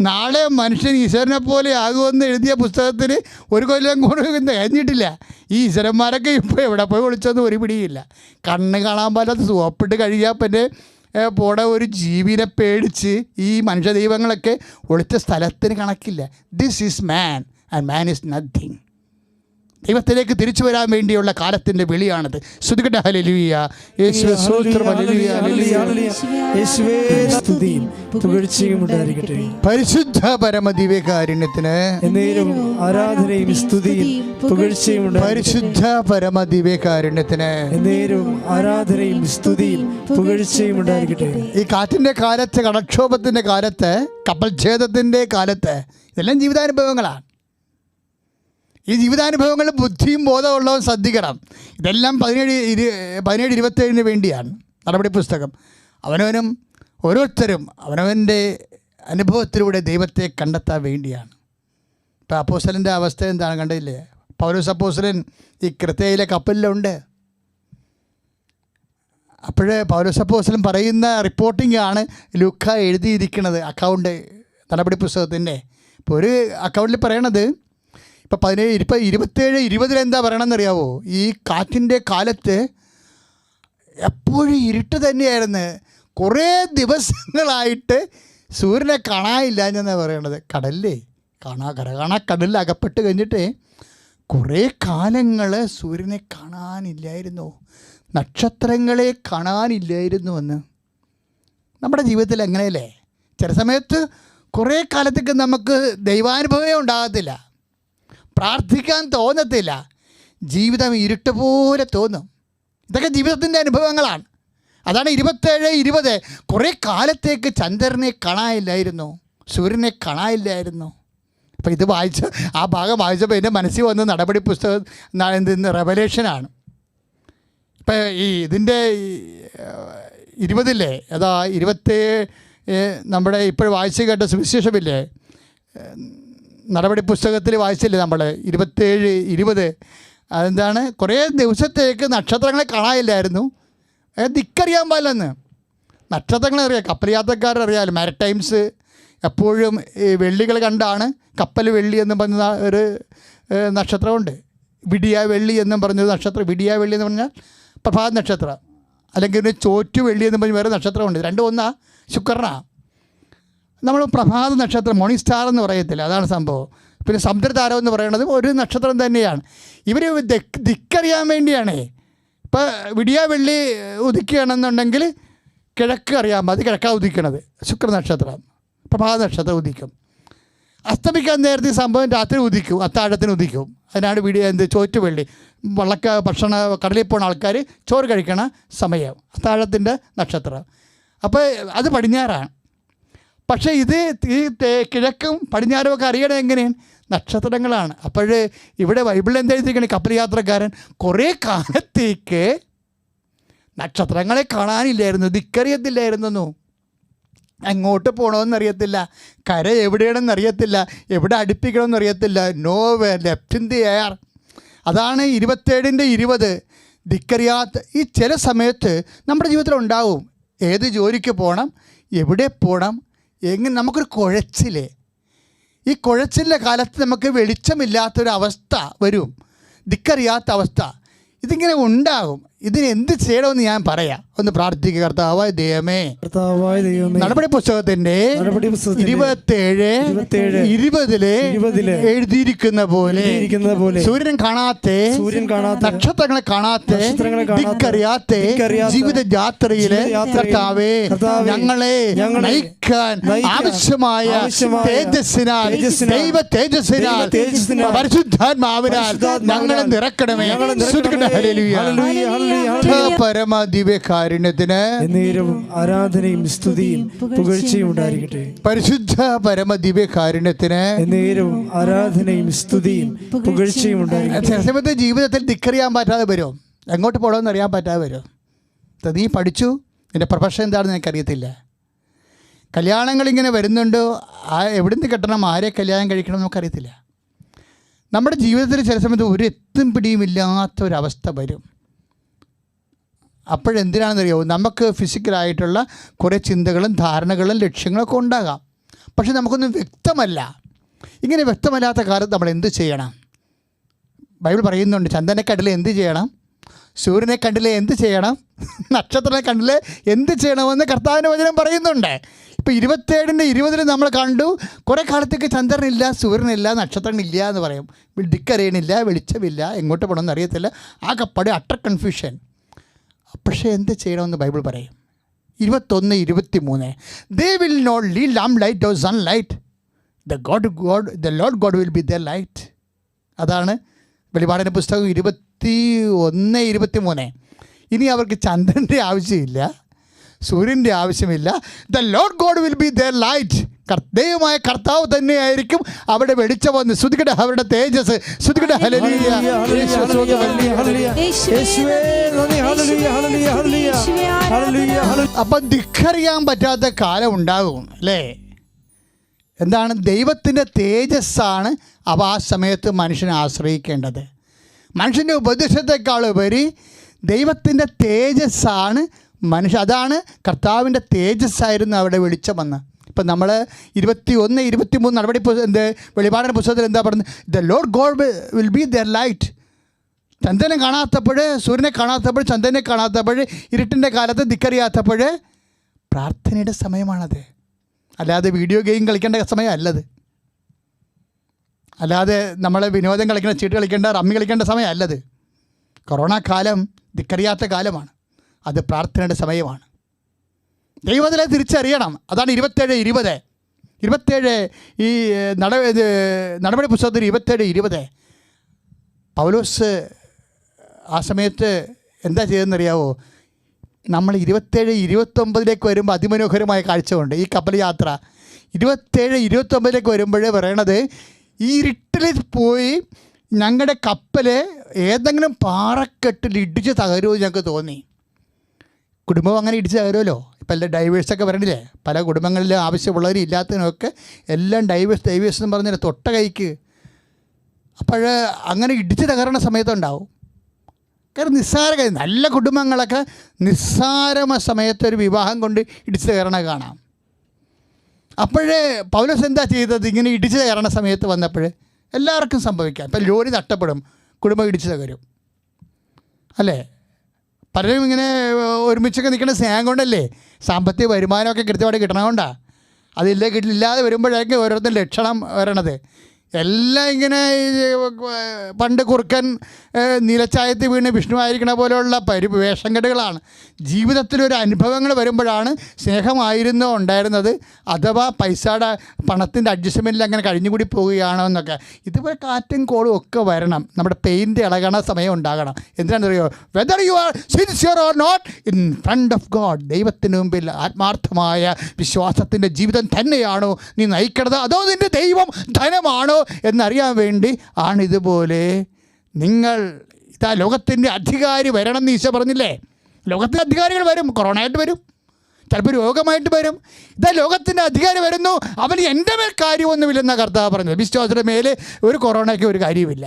നാളെ മനുഷ്യൻ ഈശ്വരനെ പോലെ ആകുമെന്ന് എഴുതിയ പുസ്തകത്തിന് 1 കൊല്ലം കൂടെ കഴിഞ്ഞിട്ടില്ല. ഈ ഈശ്വരന്മാരൊക്കെ ഇപ്പോൾ എവിടെ പോയി വിളിച്ചൊന്നും ഒരു പിടിയില്ല. കണ്ണ് കാണാൻ പറ്റാത്ത സോപ്പിട്ട് കഴിയാൻ പിന്നെ പോടെ ഒരു ജീവിനെ പേടിച്ച് ഈ മനുഷ്യ ദൈവങ്ങളൊക്കെ ഒളിച്ച സ്ഥലത്തിന് കണക്കില്ല. This is man and man is nothing. ദൈവത്തിലേക്ക് തിരിച്ചു വരാൻ വേണ്ടിയുള്ള കാലത്തിൻ്റെ വിളിയാണത്. സ്തുതിക്കട്ടെ, ഹല്ലേലൂയ. യേശുവേ സ്തോത്രം, ഹല്ലേലൂയ, ഹല്ലേലൂയ. യേശുവേ സ്തുതിയും പുകഴ്ചയും ഉണ്ടായിരിക്കട്ടെ. പരിശുദ്ധ പരമദിവ്യകാരുണ്യത്തിന് എന്നേരം ആരാധനയും സ്തുതിയും പുകഴ്ചയും ഉണ്ടായിരിക്കട്ടെ. പരിശുദ്ധ പരമദിവ്യകാരുണ്യത്തിന് എന്നേരം ആരാധനയും സ്തുതിയും പുകഴ്ചയും ഉണ്ടായിരിക്കട്ടെ. ഈ കാറ്റിൻ്റെ കാലത്ത്, കടക്ഷോഭത്തിൻ്റെ കാലത്ത്, കപ്പൽ ഛേദത്തിൻ്റെ കാലത്ത് ഇതെല്ലാം ജീവിതാനുഭവങ്ങളാണ്. ഈ ജീവിതാനുഭവങ്ങൾ ബുദ്ധിയും ബോധമുള്ളവൻ ശ്രദ്ധിക്കണം. ഇതെല്ലാം 17-27 വേണ്ടിയാണ് നടപടി പുസ്തകം. അവനവനും ഓരോരുത്തരും അവനവൻ്റെ അനുഭവത്തിലൂടെ ദൈവത്തെ കണ്ടെത്താൻ വേണ്ടിയാണ്. ഇപ്പോൾ അപ്പോസ്തലൻ്റെ അവസ്ഥ എന്താണ് കണ്ടില്ലേ? പൗലോസ് അപ്പോസ്തലൻ ഈ ക്രേത്തയിലെ കപ്പലിലുണ്ട്. അപ്പോഴേ പൗലോസ് അപ്പോസ്തലൻ പറയുന്ന റിപ്പോർട്ടിംഗ് ആണ് ലൂക്ക എഴുതിയിരിക്കുന്നത്, അക്കൗണ്ട് നടപടി പുസ്തകത്തിൻ്റെ. ഇപ്പോൾ ഒരു അക്കൗണ്ടിൽ പറയണത്, ഇപ്പോൾ 27-20 എന്താ പറയണമെന്നറിയാവോ? ഈ കാറ്റിൻ്റെ കാലത്ത് എപ്പോഴും ഇരുട്ട് തന്നെയായിരുന്നു. കുറേ ദിവസങ്ങളായിട്ട് സൂര്യനെ കാണാനില്ല എന്നാണ് പറയണത്. കടലിലേ കരകാണാ കടലിൽ അകപ്പെട്ട് കഴിഞ്ഞിട്ട് കുറേ കാലങ്ങൾ സൂര്യനെ കാണാനില്ലായിരുന്നു, നക്ഷത്രങ്ങളെ കാണാനില്ലായിരുന്നു എന്ന്. നമ്മുടെ ജീവിതത്തിൽ എങ്ങനെയല്ലേ? ചില സമയത്ത് കുറേ കാലത്തേക്ക് നമുക്ക് ദൈവാനുഭവമേ ഉണ്ടാകത്തില്ല, പ്രാർത്ഥിക്കാൻ തോന്നത്തില്ല, ജീവിതം ഇരുട്ട് പോലെ തോന്നും. ഇതൊക്കെ ജീവിതത്തിൻ്റെ അനുഭവങ്ങളാണ്. അതാണ് 27-20 കുറേ കാലത്തേക്ക് ചന്ദ്രനെ കാണാനില്ലായിരുന്നു, സൂര്യനെ കാണാനില്ലായിരുന്നു. അപ്പോൾ ഇത് ആ ഭാഗം വായിച്ചപ്പോൾ എൻ്റെ മനസ്സിൽ വന്ന നടപടി പുസ്തകം റെവലേഷനാണ്. ഇപ്പം ഇതിൻ്റെ 20 അതാ 27 നമ്മുടെ ഇപ്പോൾ വായിച്ച് കേട്ട സുവിശേഷമില്ലേ, നടപടി പുസ്തകത്തിൽ വായിച്ചില്ലേ നമ്മൾ 27-20. അതെന്താണ്? കുറേ ദിവസത്തേക്ക് നക്ഷത്രങ്ങളെ കാണാനില്ലായിരുന്നു, ദിക്കറിയാൻ പാടില്ലെന്ന്. നക്ഷത്രങ്ങളറിയാം, കപ്പൽ യാത്രക്കാരറിയാമല്ലോ, മാരിടൈംസ് എപ്പോഴും ഈ വെള്ളികൾ കണ്ടാണ്. കപ്പൽ വെള്ളി എന്നും പറഞ്ഞ ഒരു നക്ഷത്രമുണ്ട്, വിടിയ വെള്ളി എന്നും പറഞ്ഞൊരു നക്ഷത്രം. വിടിയ വെള്ളി എന്ന് പറഞ്ഞാൽ പ്രഭാത നക്ഷത്രം, അല്ലെങ്കിൽ ഒരു ചോറ്റു വെള്ളി എന്ന് പറഞ്ഞ് വേറെ നക്ഷത്രമുണ്ട്. രണ്ടും ഒന്നാ, ശുക്രനാണ്. നമ്മൾ പ്രഭാത നക്ഷത്രം, മോർണിംഗ് സ്റ്റാർ എന്ന് പറയത്തില്ല, അതാണ് സംഭവം. പിന്നെ സമുദ്രതാരം എന്ന് പറയുന്നത് ഒരു നക്ഷത്രം തന്നെയാണ്. ഇവർ ദിക്കറിയാൻ വേണ്ടിയാണ്. ഇപ്പോൾ വിടിയ വെള്ളി ഉദിക്കുകയാണെന്നുണ്ടെങ്കിൽ കിഴക്ക് അറിയാൻ മതി, കിഴക്കാണ് ഉദിക്കണത്, ശുക്രനക്ഷത്രം. പ്രഭാത നക്ഷത്രം ഉദിക്കും. അസ്തമിക്കാൻ നേരത്തെ സംഭവം രാത്രി ഉദിക്കും, അത്താഴത്തിന് ഉദിക്കും. അതിനാണ് ചോറ്റ് വെള്ളി. ഭക്ഷണ കടലിൽ പോകുന്ന ആൾക്കാർ ചോറ് കഴിക്കണ സമയം, അത്താഴത്തിൻ്റെ നക്ഷത്രം. അപ്പോൾ അത് പടിഞ്ഞാറാണ്. പക്ഷേ ഇത് ഈ കിഴക്കും പടിഞ്ഞാറും ഒക്കെ അറിയണത് എങ്ങനെയാണ്? നക്ഷത്രങ്ങളാണ്. അപ്പോൾ ഇവിടെ ബൈബിളിൽ എന്താ എഴുതിയിരിക്കണേ? കപ്പൽ യാത്രക്കാരൻ കുറേ കാലത്തേക്ക് നക്ഷത്രങ്ങളെ കാണാനില്ലായിരുന്നു, ദിക്കറിയത്തില്ലായിരുന്നു. എങ്ങോട്ട് പോകണമെന്നറിയത്തില്ല, കര എവിടെയാണെന്നറിയത്തില്ല, എവിടെ അടുപ്പിക്കണമെന്നറിയത്തില്ല. No way left in the air. അതാണ് 27-20 ദിക്കറിയാത്ത. ഈ ചില സമയത്ത് നമ്മുടെ ജീവിതത്തിൽ ഉണ്ടാവും. ഏത് ജോലിക്ക് പോകണം, എവിടെ പോകണം, എങ്ങനെ, നമുക്കൊരു കുഴച്ചിലേ. ഈ കുഴച്ചിലിൻ്റെ കാലത്ത് നമുക്ക് വെളിച്ചമില്ലാത്തൊരവസ്ഥ വരും, ദിക്കറിയാത്ത അവസ്ഥ. ഇതിങ്ങനെ ഉണ്ടാകും. ഇതിന് എന്ത് ചെയ്യണമെന്ന് ഞാൻ പറയാം. ഒന്ന് പ്രാർത്ഥിക്കുക. കർത്താവായ ദൈവമേ, നടപടി പുസ്തകത്തിന്റെ 27-20 എഴുതിയിരിക്കുന്ന പോലെ സൂര്യൻ കാണാത്ത, നക്ഷത്രങ്ങളെ കാണാത്ത, ദിക്കറിയാത്ത ജീവിത യാത്രയിലെ കർത്താവേ, ഞങ്ങളെ നയിക്കാൻ ആവശ്യമായ തേജസ്സിനാൽ, ദൈവ തേജസ്സിനാൽ, പരിശുദ്ധാത്മാവിനാൽ ഞങ്ങളെ നിറക്കണമേ. പരമദിവ്യകാരുണ്യത്തിന് ആരാധനയും സ്തുതിയും പുകഴ്ചയും ഉണ്ടായിരിക്കട്ടെ. പരിശുദ്ധ പരമദിവ്യകാരുണ്യത്തിന് ആരാധനയും സ്തുതിയും പുകഴ്ചയും ഉണ്ടായിരിക്കട്ടെ. ചില സമയത്ത് ജീവിതത്തിൽ ദിക്കറിയാൻ പറ്റാതെ വരും, എങ്ങോട്ട് പോകണമെന്ന് അറിയാൻ പറ്റാതെ വരും. നീ പഠിച്ചു, നിൻ്റെ പ്രൊഫഷൻ എന്താണെന്ന് എനിക്കറിയത്തില്ല. കല്യാണങ്ങളിങ്ങനെ വരുന്നുണ്ട്, എവിടുന്ന് കെട്ടണം, ആരെ കല്യാണം കഴിക്കണം നമുക്കറിയത്തില്ല. നമ്മുടെ ജീവിതത്തിൽ ചില സമയത്ത് ഒരു എത്തും പിടിയുമില്ലാത്തൊരവസ്ഥ വരും. അപ്പോഴെന്തിനാണെന്നറിയോ? നമുക്ക് ഫിസിക്കലായിട്ടുള്ള കുറേ ചിന്തകളും ധാരണകളും ലക്ഷ്യങ്ങളൊക്കെ ഉണ്ടാകാം, പക്ഷെ നമുക്കൊന്നും വ്യക്തമല്ല. ഇങ്ങനെ വ്യക്തമല്ലാത്ത കാലത്ത് നമ്മൾ എന്ത് ചെയ്യണം? ബൈബിൾ പറയുന്നുണ്ട്, ചന്ദ്രനെ കണ്ടില്ലേ എന്ത് ചെയ്യണം, സൂര്യനെ കണ്ടില്ലേ എന്ത് ചെയ്യണം, നക്ഷത്രനെ കണ്ടില്ലേ എന്ത് ചെയ്യണമെന്ന് കർത്താവിൻ്റെ വചനം പറയുന്നുണ്ട്. ഇപ്പോൾ 27-20 നമ്മൾ കണ്ടു, കുറേ കാലത്തേക്ക് ചന്ദ്രനില്ല, സൂര്യനില്ല, നക്ഷത്രങ്ങളില്ല എന്ന് പറയും. ദിക്കറിയണില്ല, വെളിച്ചമില്ല, എങ്ങോട്ട് പോകണമെന്ന് അറിയത്തില്ല, ആകെപ്പാടെ അട്ടർ കൺഫ്യൂഷൻ. പക്ഷേ എന്ത് ചെയ്യണമെന്ന് ബൈബിൾ പറയും. 21-23 They will not lead lamp light or sunlight. The Lord God will be their light. അതാണ് വെളിപാടിൻ്റെ പുസ്തകം 21-23. ഇനി അവർക്ക് ചന്ദ്രൻ്റെ ആവശ്യമില്ല, സൂര്യൻ്റെ ആവശ്യമില്ല. The Lord God will be their light. ദൈവമായ കർത്താവ് തന്നെയായിരിക്കും അവിടെ വെളിച്ചമെന്ന്. ശ്രുതികട അവരുടെ തേജസ്. ശ്രുതികട ഹല്ലേലൂയ. അപ്പം ധിക്കറിയാൻ പറ്റാത്ത കാലം ഉണ്ടാകും അല്ലേ? എന്താണ്? ദൈവത്തിൻ്റെ തേജസ്സാണ് അവ ആ സമയത്ത് മനുഷ്യനെ ആശ്രയിക്കേണ്ടത്. മനുഷ്യൻ്റെ ഉപദേശത്തെക്കാൾ ഉപരി ദൈവത്തിൻ്റെ തേജസ്സാണ് മനുഷ്യ. അതാണ് കർത്താവിൻ്റെ തേജസ്സായിരുന്നു അവിടെ വെളിച്ചമെന്ന്. ഇപ്പം നമ്മൾ 21-23 നടപടി വെളിപാടിൻ്റെ പുസ്തകത്തിൽ എന്താ പറയുന്നത്? The Lord God will be their light. ചന്ദ്രനെ കാണാത്തപ്പോൾ, സൂര്യനെ കാണാത്തപ്പോൾ, ചന്ദ്രനെ കാണാത്തപ്പോൾ, ഇരുട്ടിൻ്റെ കാലത്ത് ധിക്കറിയാത്തപ്പോൾ പ്രാർത്ഥനയുടെ സമയമാണത്. അല്ലാതെ വീഡിയോ ഗെയിം കളിക്കേണ്ട സമയമല്ലത്. അല്ലാതെ നമ്മൾ വിനോദം കളിക്കേണ്ട, ചീട്ട് കളിക്കേണ്ട, റമ്മി കളിക്കേണ്ട സമയമല്ലത്. കൊറോണ കാലം ധിക്കറിയാത്ത കാലമാണ്. അത് പ്രാർത്ഥനയുടെ സമയമാണ്. ദൈവത്തിലെ തിരിച്ചറിയണം. അതാണ് 27 ഈ നടപടി പുസ്തകത്തിൽ 27-20 പൗലോസ് ആ സമയത്ത് എന്താ ചെയ്തെന്നറിയാവോ? നമ്മൾ 27-29 വരുമ്പോൾ അതിമനോഹരമായ കാഴ്ചയുണ്ട്. ഈ കപ്പൽ യാത്ര 27-29 വരുമ്പോൾ പറയണത്, ഈ ഇരുട്ടിൽ പോയി ഞങ്ങളുടെ കപ്പൽ ഏതെങ്കിലും പാറക്കെട്ടിൽ ഇടിച്ച് തകരുമോ ഞങ്ങൾക്ക് തോന്നി. കുടുംബം അങ്ങനെ ഇടിച്ച് തകരുമല്ലോ. ഇപ്പം എല്ലാം ഡൈവേഴ്സൊക്കെ വരണില്ലേ, പല കുടുംബങ്ങളിലും ആവശ്യമുള്ളവരും ഇല്ലാത്തതിനൊക്കെ എല്ലാം ഡൈവേഴ്സ് എന്ന് പറഞ്ഞാൽ തൊട്ട കൈക്ക്. അപ്പോൾ അങ്ങനെ ഇടിച്ച് തകരണ സമയത്തുണ്ടാവും. കാരണം നിസ്സാര കാര്യം, നല്ല കുടുംബങ്ങളൊക്കെ നിസ്സാരമ സമയത്തൊരു വിവാഹം കൊണ്ട് ഇടിച്ച് കയറണ കാണാം. അപ്പോഴേ പൗലോസ് എന്താ ചെയ്തത്? ഇങ്ങനെ ഇടിച്ച് കയറണ സമയത്ത് വന്നപ്പോൾ എല്ലാവർക്കും സംഭവിക്കാം. ഇപ്പം ജോലി നഷ്ടപ്പെടും, കുടുംബം ഇടിച്ച് തകരും, അല്ലേ? പലരും ഇങ്ങനെ ഒരുമിച്ചൊക്കെ നിൽക്കുന്ന സ്നേഹം കൊണ്ടല്ലേ, സാമ്പത്തിക വരുമാനമൊക്കെ കൃത്യമായിട്ട് കിട്ടണതുകൊണ്ടാണ്. ഇല്ലാതെ വരുമ്പോഴേക്കും ഓരോരുത്തർ ലക്ഷണം വരണത്. എല്ലാം ഇങ്ങനെ പണ്ട് കുറുക്കൻ നിലച്ചായത്തിൽ വീണ് വിഷ്ണുവായിരിക്കണ പോലെയുള്ള വേഷംകെട്ടുകളാണ്. ജീവിതത്തിലൊരു അനുഭവങ്ങൾ വരുമ്പോഴാണ് സ്നേഹമായിരുന്നോ ഉണ്ടായിരുന്നത്, അഥവാ പൈസയുടെ പണത്തിൻ്റെ അഡ്ജസ്റ്റ്മെൻറ്റിൽ അങ്ങനെ കഴിഞ്ഞുകൂടി പോവുകയാണോ എന്നൊക്കെ. ഇതുപോലെ കാറ്റും കോളും ഒക്കെ വരണം. നമ്മുടെ പെയിൻ്റ് ഇളകണ സമയം ഉണ്ടാകണം. എന്തിനാണെന്നറിയോ? Whether you are sincere or not in front of God, ദൈവത്തിന് മുമ്പിൽ ആത്മാർത്ഥമായ വിശ്വാസത്തിൻ്റെ ജീവിതം തന്നെയാണോ നീ നയിക്കണത്, അതോ നിൻ്റെ ദൈവം ധനമാണോ എന്നറിയാൻ വേണ്ടി ആണ് ഇതുപോലെ നിങ്ങൾ ഇതാ ലോകത്തിൻ്റെ അധികാരി വരണം എന്ന് ഈശോ പറഞ്ഞില്ലേ? ലോകത്തിൻ്റെ അധികാരികൾ വരും, കൊറോണയായിട്ട് വരും, ചിലപ്പോൾ രോഗമായിട്ട് വരും. ഇതാ ലോകത്തിൻ്റെ അധികാരി വരുന്നു, അവന് എൻ്റെ മേൽ കാര്യമൊന്നുമില്ലെന്നാണ് കർത്താവ് പറഞ്ഞത്. വിശ്വാസയുടെ മേലെ ഒരു കൊറോണയ്ക്ക് ഒരു കാര്യമില്ല.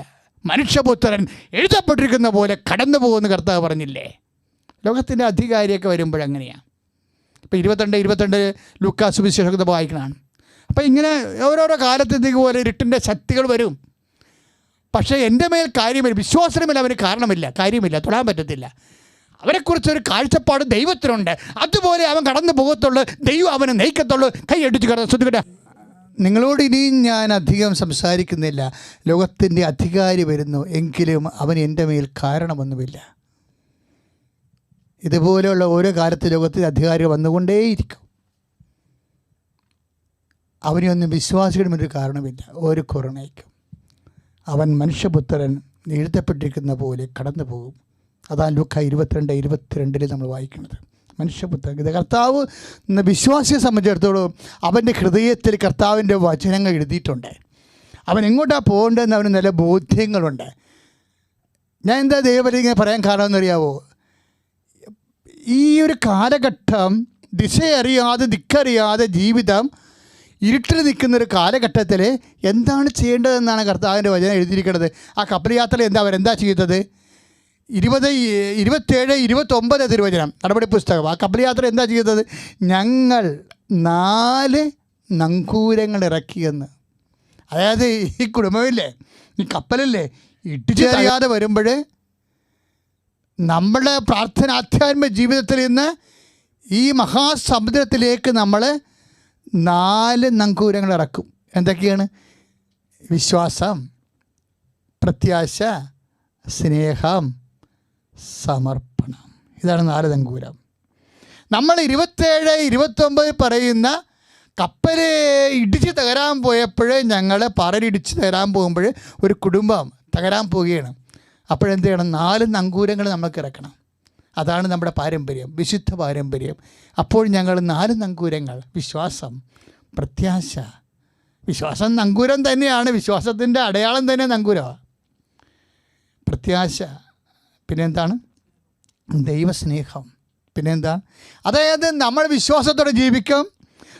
മനുഷ്യപുത്രൻ എഴുതപ്പെട്ടിരിക്കുന്ന പോലെ കടന്നു പോകുമെന്ന് കർത്താവ് പറഞ്ഞില്ലേ? ലോകത്തിൻ്റെ അധികാരിയൊക്കെ വരുമ്പോഴങ്ങനെയാണ്. ഇപ്പോൾ 22 ലൂക്കാ സുവിശേഷത്തിൽ വായിക്കണതാണ്. അപ്പോൾ ഇങ്ങനെ ഓരോരോ കാലത്തേക്ക് പോലെ ഇരുട്ടിൻ്റെ ശക്തികൾ വരും. പക്ഷേ എൻ്റെ മേൽ കാര്യമില്ല, വിശ്വാസത്തിന് മേൽ അവന് കാര്യമില്ല, തൊടാൻ പറ്റത്തില്ല. അവരെക്കുറിച്ചൊരു കാഴ്ചപ്പാട് ദൈവത്തിനുണ്ട്. അതുപോലെ അവൻ കടന്നു പോകത്തുള്ളൂ, ദൈവം അവനെ നയിക്കത്തുള്ളൂ. കൈയടിച്ച് ശ്രദ്ധിക്കട്ടെ. നിങ്ങളോട് ഇനിയും ഞാൻ അധികം സംസാരിക്കുന്നില്ല. ലോകത്തിൻ്റെ അധികാരി വരുന്നു, എങ്കിലും അവൻ എൻ്റെ മേൽ കാരണമൊന്നുമില്ല. ഇതുപോലെയുള്ള ഓരോ കാലത്ത് ലോകത്തിൻ്റെ അധികാരികൾ വന്നുകൊണ്ടേയിരിക്കും. അവനെയൊന്നും വിശ്വാസികളുടെ ഒരു കാരണമില്ല ഒരു കൊറോണയ്ക്കും. അവൻ മനുഷ്യപുത്രൻ എഴുതപ്പെട്ടിരിക്കുന്ന പോലെ കടന്നു പോകും. അതാണ് ലൂക്കാ 22 നമ്മൾ വായിക്കുന്നത്. മനുഷ്യപുത്രൻ, ഇത് കർത്താവ് വിശ്വാസിയെ സംബന്ധിച്ചിടത്തോളം അവൻ്റെ ഹൃദയത്തിൽ കർത്താവിൻ്റെ വചനങ്ങൾ എഴുതിയിട്ടുണ്ട്. അവൻ എങ്ങോട്ടാണ് പോകേണ്ടതെന്ന് അവന് നല്ല ബോധ്യങ്ങളുണ്ട്. ഞാൻ എന്താ ദൈവപരി ഇങ്ങനെ പറയാൻ കാരണമെന്നറിയാവോ? ഈ ഒരു കാലഘട്ടം ദിശയറിയാതെ ദിക്കറിയാതെ ജീവിതം ഇരുട്ടിൽ നിൽക്കുന്നൊരു കാലഘട്ടത്തിൽ എന്താണ് ചെയ്യേണ്ടതെന്നാണ് കർത്താവിൻ്റെ വചനം എഴുതിയിരിക്കുന്നത്. ആ കപ്പൽ യാത്രയിൽ അവരെന്താ ചെയ്തത്? 27-29 തിരുവചനം നടപടി പുസ്തകം. ആ കപ്പൽ യാത്ര എന്താ ചെയ്തത്? ഞങ്ങൾ 4 നങ്കൂരങ്ങൾ ഇറക്കിയെന്ന്. അതായത് ഈ കുടുംബമില്ലേ, ഈ കപ്പലല്ലേ, ഇടിച്ചറിയാതെ വരുമ്പോൾ നമ്മുടെ പ്രാർത്ഥനാധ്യാത്മ ജീവിതത്തിൽ നിന്ന് ഈ മഹാസമുദ്രത്തിലേക്ക് നമ്മൾ 4 നങ്കൂരങ്ങൾ ഇറക്കും. എന്തൊക്കെയാണ്? വിശ്വാസം, പ്രത്യാശ, സ്നേഹം, സമർപ്പണം. ഇതാണ് 4 നങ്കൂരം. നമ്മൾ 27-29 പറയുന്ന കപ്പൽ ഇടിച്ച് തകരാൻ പോയപ്പോൾ, ഞങ്ങൾ പാറയിടിച്ച് തകരാൻ പോകുമ്പോൾ ഒരു കുടുംബം തകരാൻ പോവുകയാണ്. അപ്പോഴെന്ത് ചെയ്യണം? 4 നങ്കൂരങ്ങൾ നമ്മൾക്ക് ഇറക്കണം. അതാണ് നമ്മുടെ പാരമ്പര്യം, വിശുദ്ധ പാരമ്പര്യം. അപ്പോൾ ഞങ്ങൾ 4 നങ്കൂരങ്ങൾ, വിശ്വാസം, പ്രത്യാശ. വിശ്വാസം നങ്കൂരം തന്നെയാണ്, വിശ്വാസത്തിൻ്റെ അടയാളം തന്നെ നങ്കൂരമാണ്. പ്രത്യാശ, പിന്നെന്താണ്? ദൈവസ്നേഹം, പിന്നെന്താണ്? അതായത് നമ്മൾ വിശ്വാസത്തോടെ ജീവിക്കും,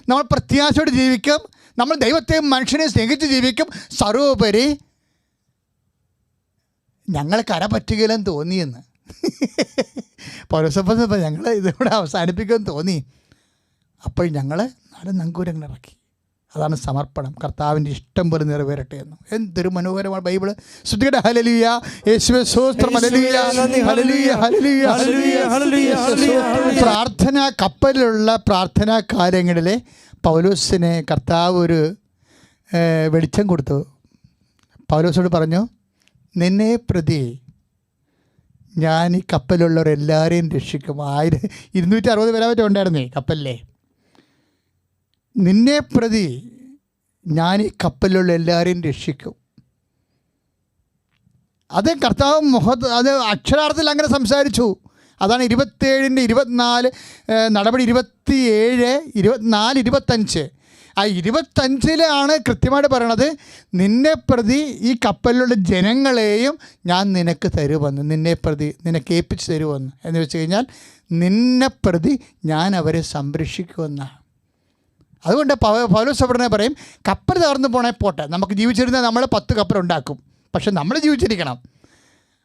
നമ്മൾ പ്രത്യാശയോടെ ജീവിക്കും, നമ്മൾ ദൈവത്തെയും മനുഷ്യനെയും സ്നേഹിച്ച് ജീവിക്കും. സർവോപരി ഞങ്ങൾ കര പറ്റുകയില്ലെന്ന് തോന്നിയെന്ന് പൗലോസപ്പൻ ഞങ്ങൾ ഇതിവിടെ അവസാനിപ്പിക്കുമെന്ന് തോന്നി. അപ്പോൾ ഞങ്ങൾ 4 നങ്കൂരങ്ങൾ ഇറക്കി. അതാണ് സമർപ്പണം. കർത്താവിൻ്റെ ഇഷ്ടം പോലെ നിറവേറട്ടെ എന്ന്. എന്തൊരു മനോഹരമാണ് ബൈബിള്. ശ്രദ്ധിക്കട്ടെ. ഹല്ലേലൂയ, യേശുവേ സ്തോത്രം, ഹല്ലേലൂയ, ഹല്ലേലൂയ, ഹല്ലേലൂയ. പ്രാർത്ഥന, കപ്പലിലുള്ള പ്രാർത്ഥനാ കാര്യങ്ങളിൽ പൗലോസിനെ കർത്താവ് ഒരു വെളിച്ചം കൊടുത്തു. പൗലോസോട് പറഞ്ഞു, നിന്നെ പ്രതി ഞാൻ ഈ കപ്പലിലുള്ളവരെല്ലാവരെയും രക്ഷിക്കും. 260 പേരെ പറ്റി ഉണ്ടായിരുന്നേ കപ്പലിലെ. നിന്നെ പ്രതി ഞാൻ ഈ കപ്പലിലുള്ള എല്ലാവരെയും രക്ഷിക്കും. അത് കർത്താവ് അത് അക്ഷരാർത്ഥത്തിൽ അങ്ങനെ സംസാരിച്ചു. അതാണ് 27-24 നടപടി 27, 24, 25. ആ 25-ലാണ് കൃത്യമായിട്ട് പറയണത്, നിന്നെ പ്രതി ഈ കപ്പലിലുള്ള ജനങ്ങളെയും ഞാൻ നിനക്ക് തരുമെന്ന്, നിന്നെ പ്രതി നിനക്ക് ഏൽപ്പിച്ച് തരുമെന്ന്. എന്ന് വെച്ച് കഴിഞ്ഞാൽ നിന്നെ പ്രതി ഞാൻ അവരെ സംരക്ഷിക്കുമെന്നാണ്. അതുകൊണ്ട് പൗലോസ് ഉടനെ പറയും, കപ്പൽ തകർന്നു പോണേ പോട്ടെ, നമുക്ക് ജീവിച്ചിരുന്നാൽ നമ്മൾ 10 കപ്പലുണ്ടാക്കും, പക്ഷെ നമ്മൾ ജീവിച്ചിരിക്കണം.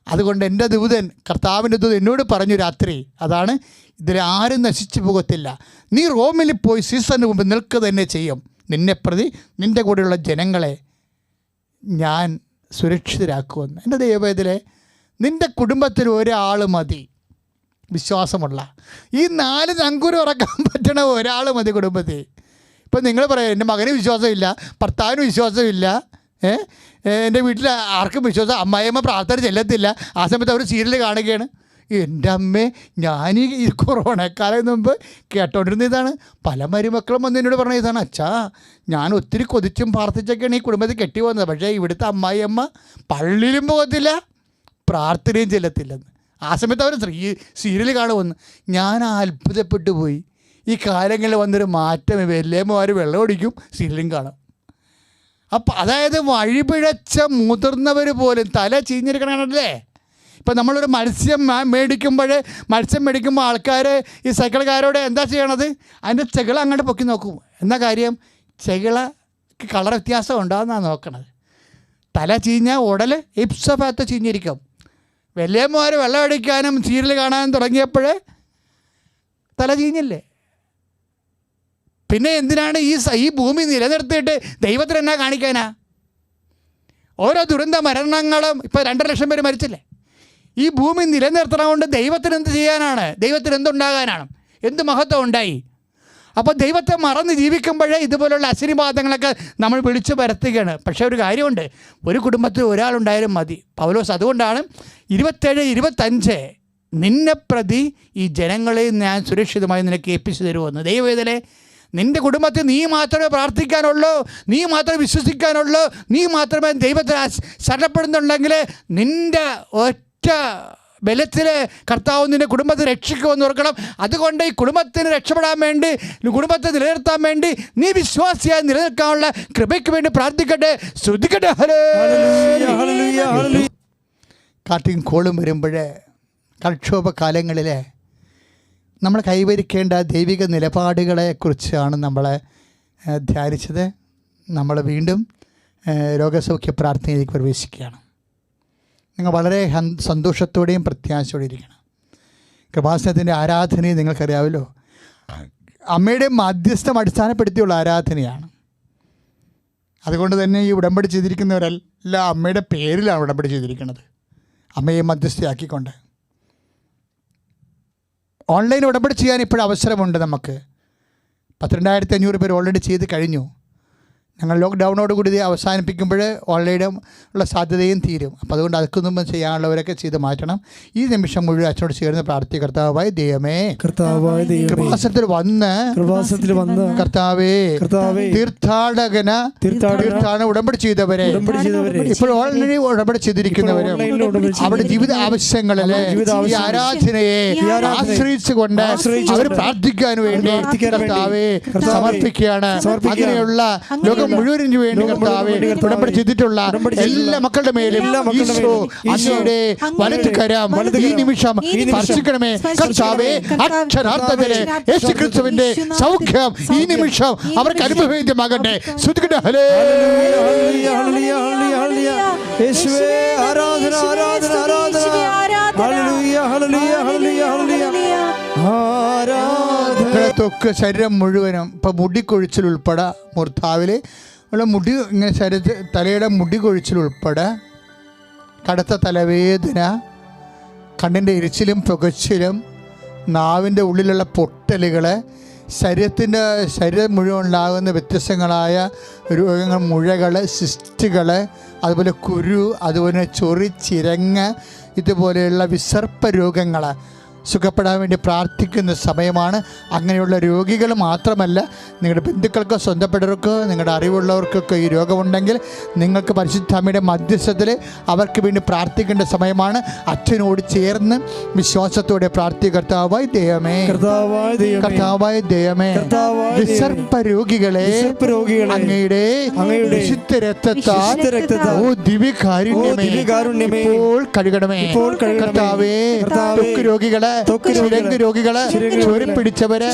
അതുകൊണ്ട് എൻ്റെ ദൂതൻ, കർത്താവിൻ്റെ ദൂതൻ എന്നോട് പറഞ്ഞു രാത്രി, അതാണ്, ഇതിലാരും നശിച്ചു പോകത്തില്ല. നീ റോമിൽ പോയി സീസറിന് മുമ്പ് നിൽക്കുക തന്നെ ചെയ്യും. നിന്നെ പ്രതി നിൻ്റെ കൂടെയുള്ള ജനങ്ങളെ ഞാൻ സുരക്ഷിതരാക്കുമെന്ന്. എൻ്റെ ദൈവത്തിലെ നിൻ്റെ കുടുംബത്തിൽ ഒരാൾ മതി വിശ്വാസമുള്ള. ഈ 4 നങ്കൂരം ഇറക്കാൻ പറ്റണ ഒരാൾ മതി കുടുംബത്തിൽ. ഇപ്പം നിങ്ങൾ പറയാം, എൻ്റെ മകന് വിശ്വാസമില്ല, ഭർത്താവിന് വിശ്വാസമില്ല, എൻ്റെ വീട്ടിൽ ആർക്കും വിശ്വാസം, അമ്മായിയമ്മ പ്രാർത്ഥന ചെല്ലത്തില്ല. ആ സമയത്ത് അവർ സീരിയൽ കാണുകയാണ്. എൻ്റെ അമ്മേ, ഞാൻ ഈ കൊറോണക്കാലം മുമ്പ് കേട്ടോണ്ടിരുന്ന ഇതാണ്. പല മരുമക്കളും വന്ന് എന്നോട് പറഞ്ഞ ഇതാണ്, അച്ഛാ ഞാൻ ഒത്തിരി കൊതിച്ചും പ്രാർത്ഥിച്ചൊക്കെയാണ് ഈ കുടുംബത്തിൽ കെട്ടി വന്നത്, പക്ഷേ ഇവിടുത്തെ അമ്മായിയമ്മ പള്ളിയിലും പോകത്തില്ല, പ്രാർത്ഥനയും ചെല്ലത്തില്ലെന്ന്. ആ സമയത്ത് അവർ സീരിയൽ കാണുമെന്ന്. ഞാൻ അത്ഭുതപ്പെട്ടു പോയി. ഈ കാലങ്ങളിൽ വന്നൊരു മാറ്റം, വല്യമ്മമാർ വെള്ളം ഒടിക്കും, സീരിയലും കാണും. അപ്പം അതായത് വഴിപിഴച്ച മുതിർന്നവർ പോലും തല ചീഞ്ഞിരിക്കണല്ലേ. ഇപ്പം നമ്മളൊരു മത്സ്യം മേടിക്കുമ്പോൾ ആൾക്കാർ ഈ സൈക്കിൾക്കാരോട് എന്താ ചെയ്യണത്, അതിൻ്റെ ചെകിള അങ്ങോട്ട് പൊക്കി നോക്കും. എന്താ കാര്യം, ചെകിളക്ക് കളർ വ്യത്യാസം ഉണ്ടാകുന്നതാണ് നോക്കണത്. തല ചീഞ്ഞാൽ ഉടൽ ഇപ്സഭാഗത്ത് ചീഞ്ഞിരിക്കും. വല്യമ്മമാർ വെള്ളം അടിക്കാനും സീരിയൽ കാണാനും തുടങ്ങിയപ്പോഴേ തല ചീഞ്ഞില്ലേ. പിന്നെ എന്തിനാണ് ഈ ഭൂമി നിലനിർത്തിയിട്ട് ദൈവത്തിന് എന്നാ കാണിക്കാനാ? ഓരോ ദുരന്ത മരണങ്ങളും ഇപ്പോൾ 2.5 ലക്ഷം പേര് മരിച്ചില്ലേ. ഈ ഭൂമി നിലനിർത്തണം കൊണ്ട് ദൈവത്തിന് എന്ത് ചെയ്യാനാണ്? ദൈവത്തിന് എന്തുണ്ടാകാനാണ്? എന്ത് മഹത്വം ഉണ്ടായി? അപ്പോൾ ദൈവത്തെ മറന്ന് ജീവിക്കുമ്പോഴേ ഇതുപോലുള്ള അശനിവാദങ്ങളൊക്കെ നമ്മൾ വിളിച്ചു വരുത്തുകയാണ്. പക്ഷേ ഒരു കാര്യമുണ്ട്, ഒരു കുടുംബത്തിൽ ഒരാളുണ്ടായാലും മതി. പൗലോസ് അതുകൊണ്ടാണ് 27, 25 നിന്നെ പ്രതി ഈ ജനങ്ങളെ ഞാൻ സുരക്ഷിതമായി നിനക്ക് ഏൽപ്പിച്ചു തരുമെന്ന്. ദൈവവേദനെ നിൻ്റെ കുടുംബത്തിൽ നീ മാത്രമേ പ്രാർത്ഥിക്കാനുള്ളൂ, നീ മാത്രമേ വിശ്വസിക്കാനുള്ളൂ, നീ മാത്രമേ ദൈവത്തെ ശരണപ്പെടുന്നുണ്ടെങ്കിൽ നിൻ്റെ ഒറ്റ ബലത്തിൽ കർത്താവ് നിൻ്റെ കുടുംബത്തെ രക്ഷിക്കുമെന്ന് ഓർക്കണം. അതുകൊണ്ട് ഈ കുടുംബത്തിന് രക്ഷപ്പെടാൻ വേണ്ടി, കുടുംബത്തെ നിലനിർത്താൻ വേണ്ടി, നീ വിശ്വാസിയായി നിലനിൽക്കാനുള്ള കൃപയ്ക്ക് വേണ്ടി പ്രാർത്ഥിക്കട്ടെ, ശ്രദ്ധിക്കട്ടെ. കാറ്റും കോളും വരുമ്പോഴേ, കൽക്ഷോഭ കാലങ്ങളിൽ നമ്മൾ കൈവരിക്കേണ്ട ദൈവിക നിലപാടുകളെക്കുറിച്ചാണ് നമ്മൾ ധ്യാനിച്ചത്. നമ്മൾ വീണ്ടും രോഗസൗഖ്യ പ്രാർത്ഥനയിലേക്ക് പ്രവേശിക്കുകയാണ്. നിങ്ങൾ വളരെ സന്തോഷത്തോടെയും പ്രത്യാശയോടെ ഇരിക്കണം. കൃപാസനത്തിൻ്റെ ആരാധനയും നിങ്ങൾക്കറിയാമല്ലോ, അമ്മയുടെ മധ്യസ്ഥം അടിസ്ഥാനപ്പെടുത്തിയുള്ള ആരാധനയാണ്. അതുകൊണ്ട് തന്നെ ഈ ഉടമ്പടി ചെയ്തിരിക്കുന്നവരെല്ലാം അമ്മയുടെ പേരിലാണ് ഉടമ്പടി ചെയ്തിരിക്കുന്നത്, അമ്മയെ മധ്യസ്ഥയാക്കിക്കൊണ്ട്. ഓൺലൈൻ ഉടമ്പടി ചെയ്യാൻ ഇപ്പോഴും അവസരമുണ്ട്. നമുക്ക് 12,500 പേര് ഓൾറെഡി ചെയ്ത് കഴിഞ്ഞു. ഞങ്ങൾ ലോക്ക്ഡൗണോട് കൂടി അവസാനിപ്പിക്കുമ്പോൾ ഓൺലൈനും ഉള്ള സാധ്യതയും തീരും. അപ്പോൾ അതുകൊണ്ട് അതൊക്കെ മുമ്പ് ചെയ്യാനുള്ളവരൊക്കെ ചെയ്ത് മാറ്റണം. ഈ നിമിഷം മുഴുവൻ അച്ഛനോട് ചേർന്ന് പ്രാർത്ഥി. കർത്താവായ ദൈവമേ, കൃപാസനത്തിൽ വന്ന് കർത്താവേ, തീർത്ഥാടന ഉടമ്പടി ചെയ്തവരെ, ഇപ്പോൾ ഓൾറെഡി ഉടമ്പടി ചെയ്തിരിക്കുന്നവരും അവരുടെ ജീവിത ആവശ്യങ്ങളിലെ ഈ ആരാധനയെ ആശ്രയിച്ചുകൊണ്ട് അവർ പ്രാർത്ഥിക്കാൻ വേണ്ടി കർത്താവേ സമർപ്പിക്കുകയാണ്. അങ്ങനെയുള്ള ലോകം മുഴുവനും വേണ്ടി കർത്താവേ ഉടമ്പടി ചെയ്തിട്ടുള്ള എല്ലാ മക്കളുടെ മേലും ഈശോ അങ്ങയുടെ വലതുകരം ഈ നിമിഷം സ്പർശിക്കണമേ കർത്താവേ. അക്ഷരാർത്ഥത്തിലെ യേശുക്രിസ്തുവിന്റെ സൗഖ്യം ഈ നിമിഷം അവർക്ക് അനുഭവേദ്യമാകട്ടെ. ശ്രുതിക്കട്ടെ. തൊക്ക് ശരീരം മുഴുവനും ഇപ്പം മുടിക്കൊഴിച്ചിലുൾപ്പെടെ മൂർധാവിൽ ഉള്ള മുടി, ഇങ്ങനെ ശരീരത്തിൽ തലയുടെ മുടികൊഴിച്ചിലുൾപ്പെടെ, കടുത്ത തലവേദന, കണ്ണിൻ്റെ എരിച്ചിലും പുകച്ചിലും, നാവിൻ്റെ ഉള്ളിലുള്ള പൊട്ടലുകൾ, ശരീരം മുഴുവൻ ഉണ്ടാകുന്ന വ്യത്യസ്തങ്ങളായ രോഗങ്ങൾ, മുഴകൾ, സിസ്റ്റുകൾ, അതുപോലെ കുരു, അതുപോലെ ചൊറി, ചിരങ്ങ്, ഇതുപോലെയുള്ള വിസർപ്പ രോഗങ്ങൾ സുഖപ്പെടാൻ വേണ്ടി പ്രാർത്ഥിക്കുന്ന സമയമാണ്. അങ്ങനെയുള്ള രോഗികൾ മാത്രമല്ല, നിങ്ങളുടെ ബന്ധുക്കൾക്കോ സ്വന്തപ്പെട്ടവർക്കോ നിങ്ങളുടെ അറിവുള്ളവർക്കൊക്കെ ഈ രോഗമുണ്ടെങ്കിൽ നിങ്ങൾക്ക് പരിശുദ്ധാമ്മയുടെ മധ്യസ്ഥത്തിൽ അവർക്ക് വേണ്ടി പ്രാർത്ഥിക്കേണ്ട സമയമാണ്. അച്ഛനോട് ചേർന്ന് വിശ്വാസത്തോടെ കർത്താവായ ദൈവമേ, കർത്താവായ ദൈവമേ, വിസർപ്പ രോഗികളെ അങ്ങയുടെ വിശുദ്ധ രക്തത്താൽ ഓ ദിവ്യകാരുണ്യമേ ഇപ്പോൾ കഴുകണമേ. കർത്താവേ, ത്വക്ക് രോഗികളെ, ചിരങ്ങ് രോഗികള്, ചൊറി പിടിച്ചവര്,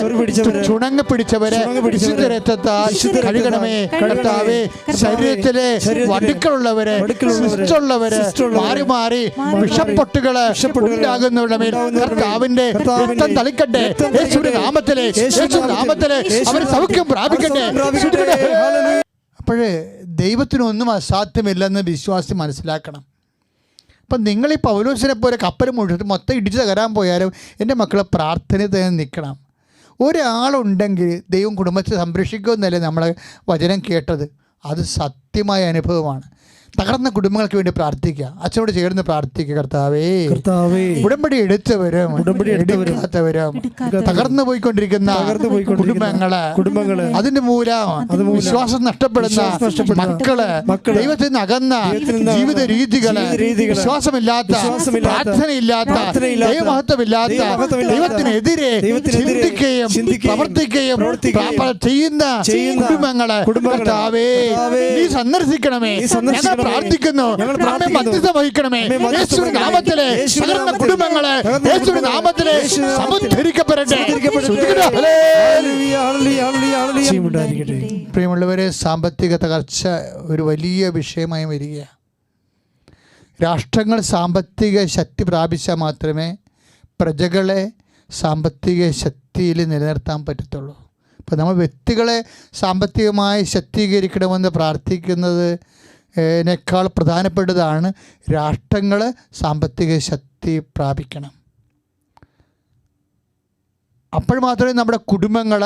ചുണങ്ങ് പിടിച്ചവര് വിശുദ്ധ രക്തത്താൽ കഴുകണമേ. കർത്താവേ, ശരീരത്തിലെ വടുക്കളുള്ളവര്, സിസ്റ്റുള്ളവര്, മാറി മാറി വിഷപ്പൊട്ടുകള് ഉണ്ടാകുന്നവരുടെ മേൽ കർത്താവിന്റെ രക്തം തളിക്കട്ടെ. യേശുവിന്റെ നാമത്തിലെ, യേശുവിന്റെ നാമത്തിലെ അവർ സൗഖ്യം പ്രാപിക്കട്ടെ. അപ്പോഴേ ദൈവത്തിനൊന്നും അസാധ്യമില്ലെന്ന് വിശ്വാസി മനസ്സിലാക്കണം. അപ്പം നിങ്ങൾ ഈ പൗലോസിനെ പോലെ കപ്പൽ മുഴുവൻ മൊത്തം ഇടിച്ച് തകരാൻ പോയാലും എൻ്റെ മക്കളെ പ്രാർത്ഥനയിൽ തന്നെ നിൽക്കണം. ഒരാളുണ്ടെങ്കിൽ ദൈവം കുടുംബത്തെ സംരക്ഷിക്കുമെന്നല്ലേ നമ്മളെ വചനം കേട്ടത്. അത് സത്യമായ അനുഭവമാണ്. തകർന്ന കുടുംബങ്ങൾക്ക് വേണ്ടി പ്രാർത്ഥിക്കുക, അച്ഛനോട് ചേർന്ന് പ്രാർത്ഥിക്കുക. കർത്താവേ, ഉടമ്പടി എടുത്തവരും എടുക്കാത്തവരും തകർന്നു പോയിക്കൊണ്ടിരിക്കുന്ന കുടുംബങ്ങള്, അതിന്റെ മൂലം വിശ്വാസം നഷ്ടപ്പെടുന്ന മക്കള്, ദൈവത്തിൽ നിന്ന് അകന്ന ജീവിത രീതികള്, വിശ്വാസമില്ലാത്ത, പ്രാർത്ഥനയില്ലാത്ത, ദൈവമഹത്വമില്ലാത്ത, ദൈവത്തിനെതിരെ ചിന്തിക്കുകയും പ്രവർത്തിക്കുകയും ചെയ്യുന്ന കുടുംബങ്ങള് കർത്താവേ നീ സന്ദർശിക്കണമേ. പ്രാർത്ഥിക്കുന്നു, മധ്യസ്ഥ വഹിക്കണമേ. യേശുവിന്റെ നാമത്തിലെ തകർന്ന കുടുംബങ്ങളെ യേശുവിന്റെ നാമത്തിലെ സമുദ്ധരിക്കപ്പെടട്ടെ. പ്രിയമുള്ളവരെ, സാമ്പത്തിക തകർച്ച ഒരു വലിയ വിഷയമായി വരികയാണ്. രാഷ്ട്രങ്ങൾ സാമ്പത്തിക ശക്തി പ്രാപിച്ചാൽ മാത്രമേ പ്രജകളെ സാമ്പത്തിക ശക്തിയിൽ നിലനിർത്താൻ പറ്റത്തുള്ളൂ. അപ്പോൾ നമ്മൾ വ്യക്തികളെ സാമ്പത്തികമായി ശക്തീകരിക്കണമെന്ന് പ്രാർത്ഥിക്കുന്നത് േക്കാൾ പ്രധാനപ്പെട്ടതാണ് രാഷ്ട്രങ്ങൾ സാമ്പത്തിക ശക്തി പ്രാപിക്കണം. അപ്പോൾ മാത്രമേ നമ്മുടെ കുടുംബങ്ങൾ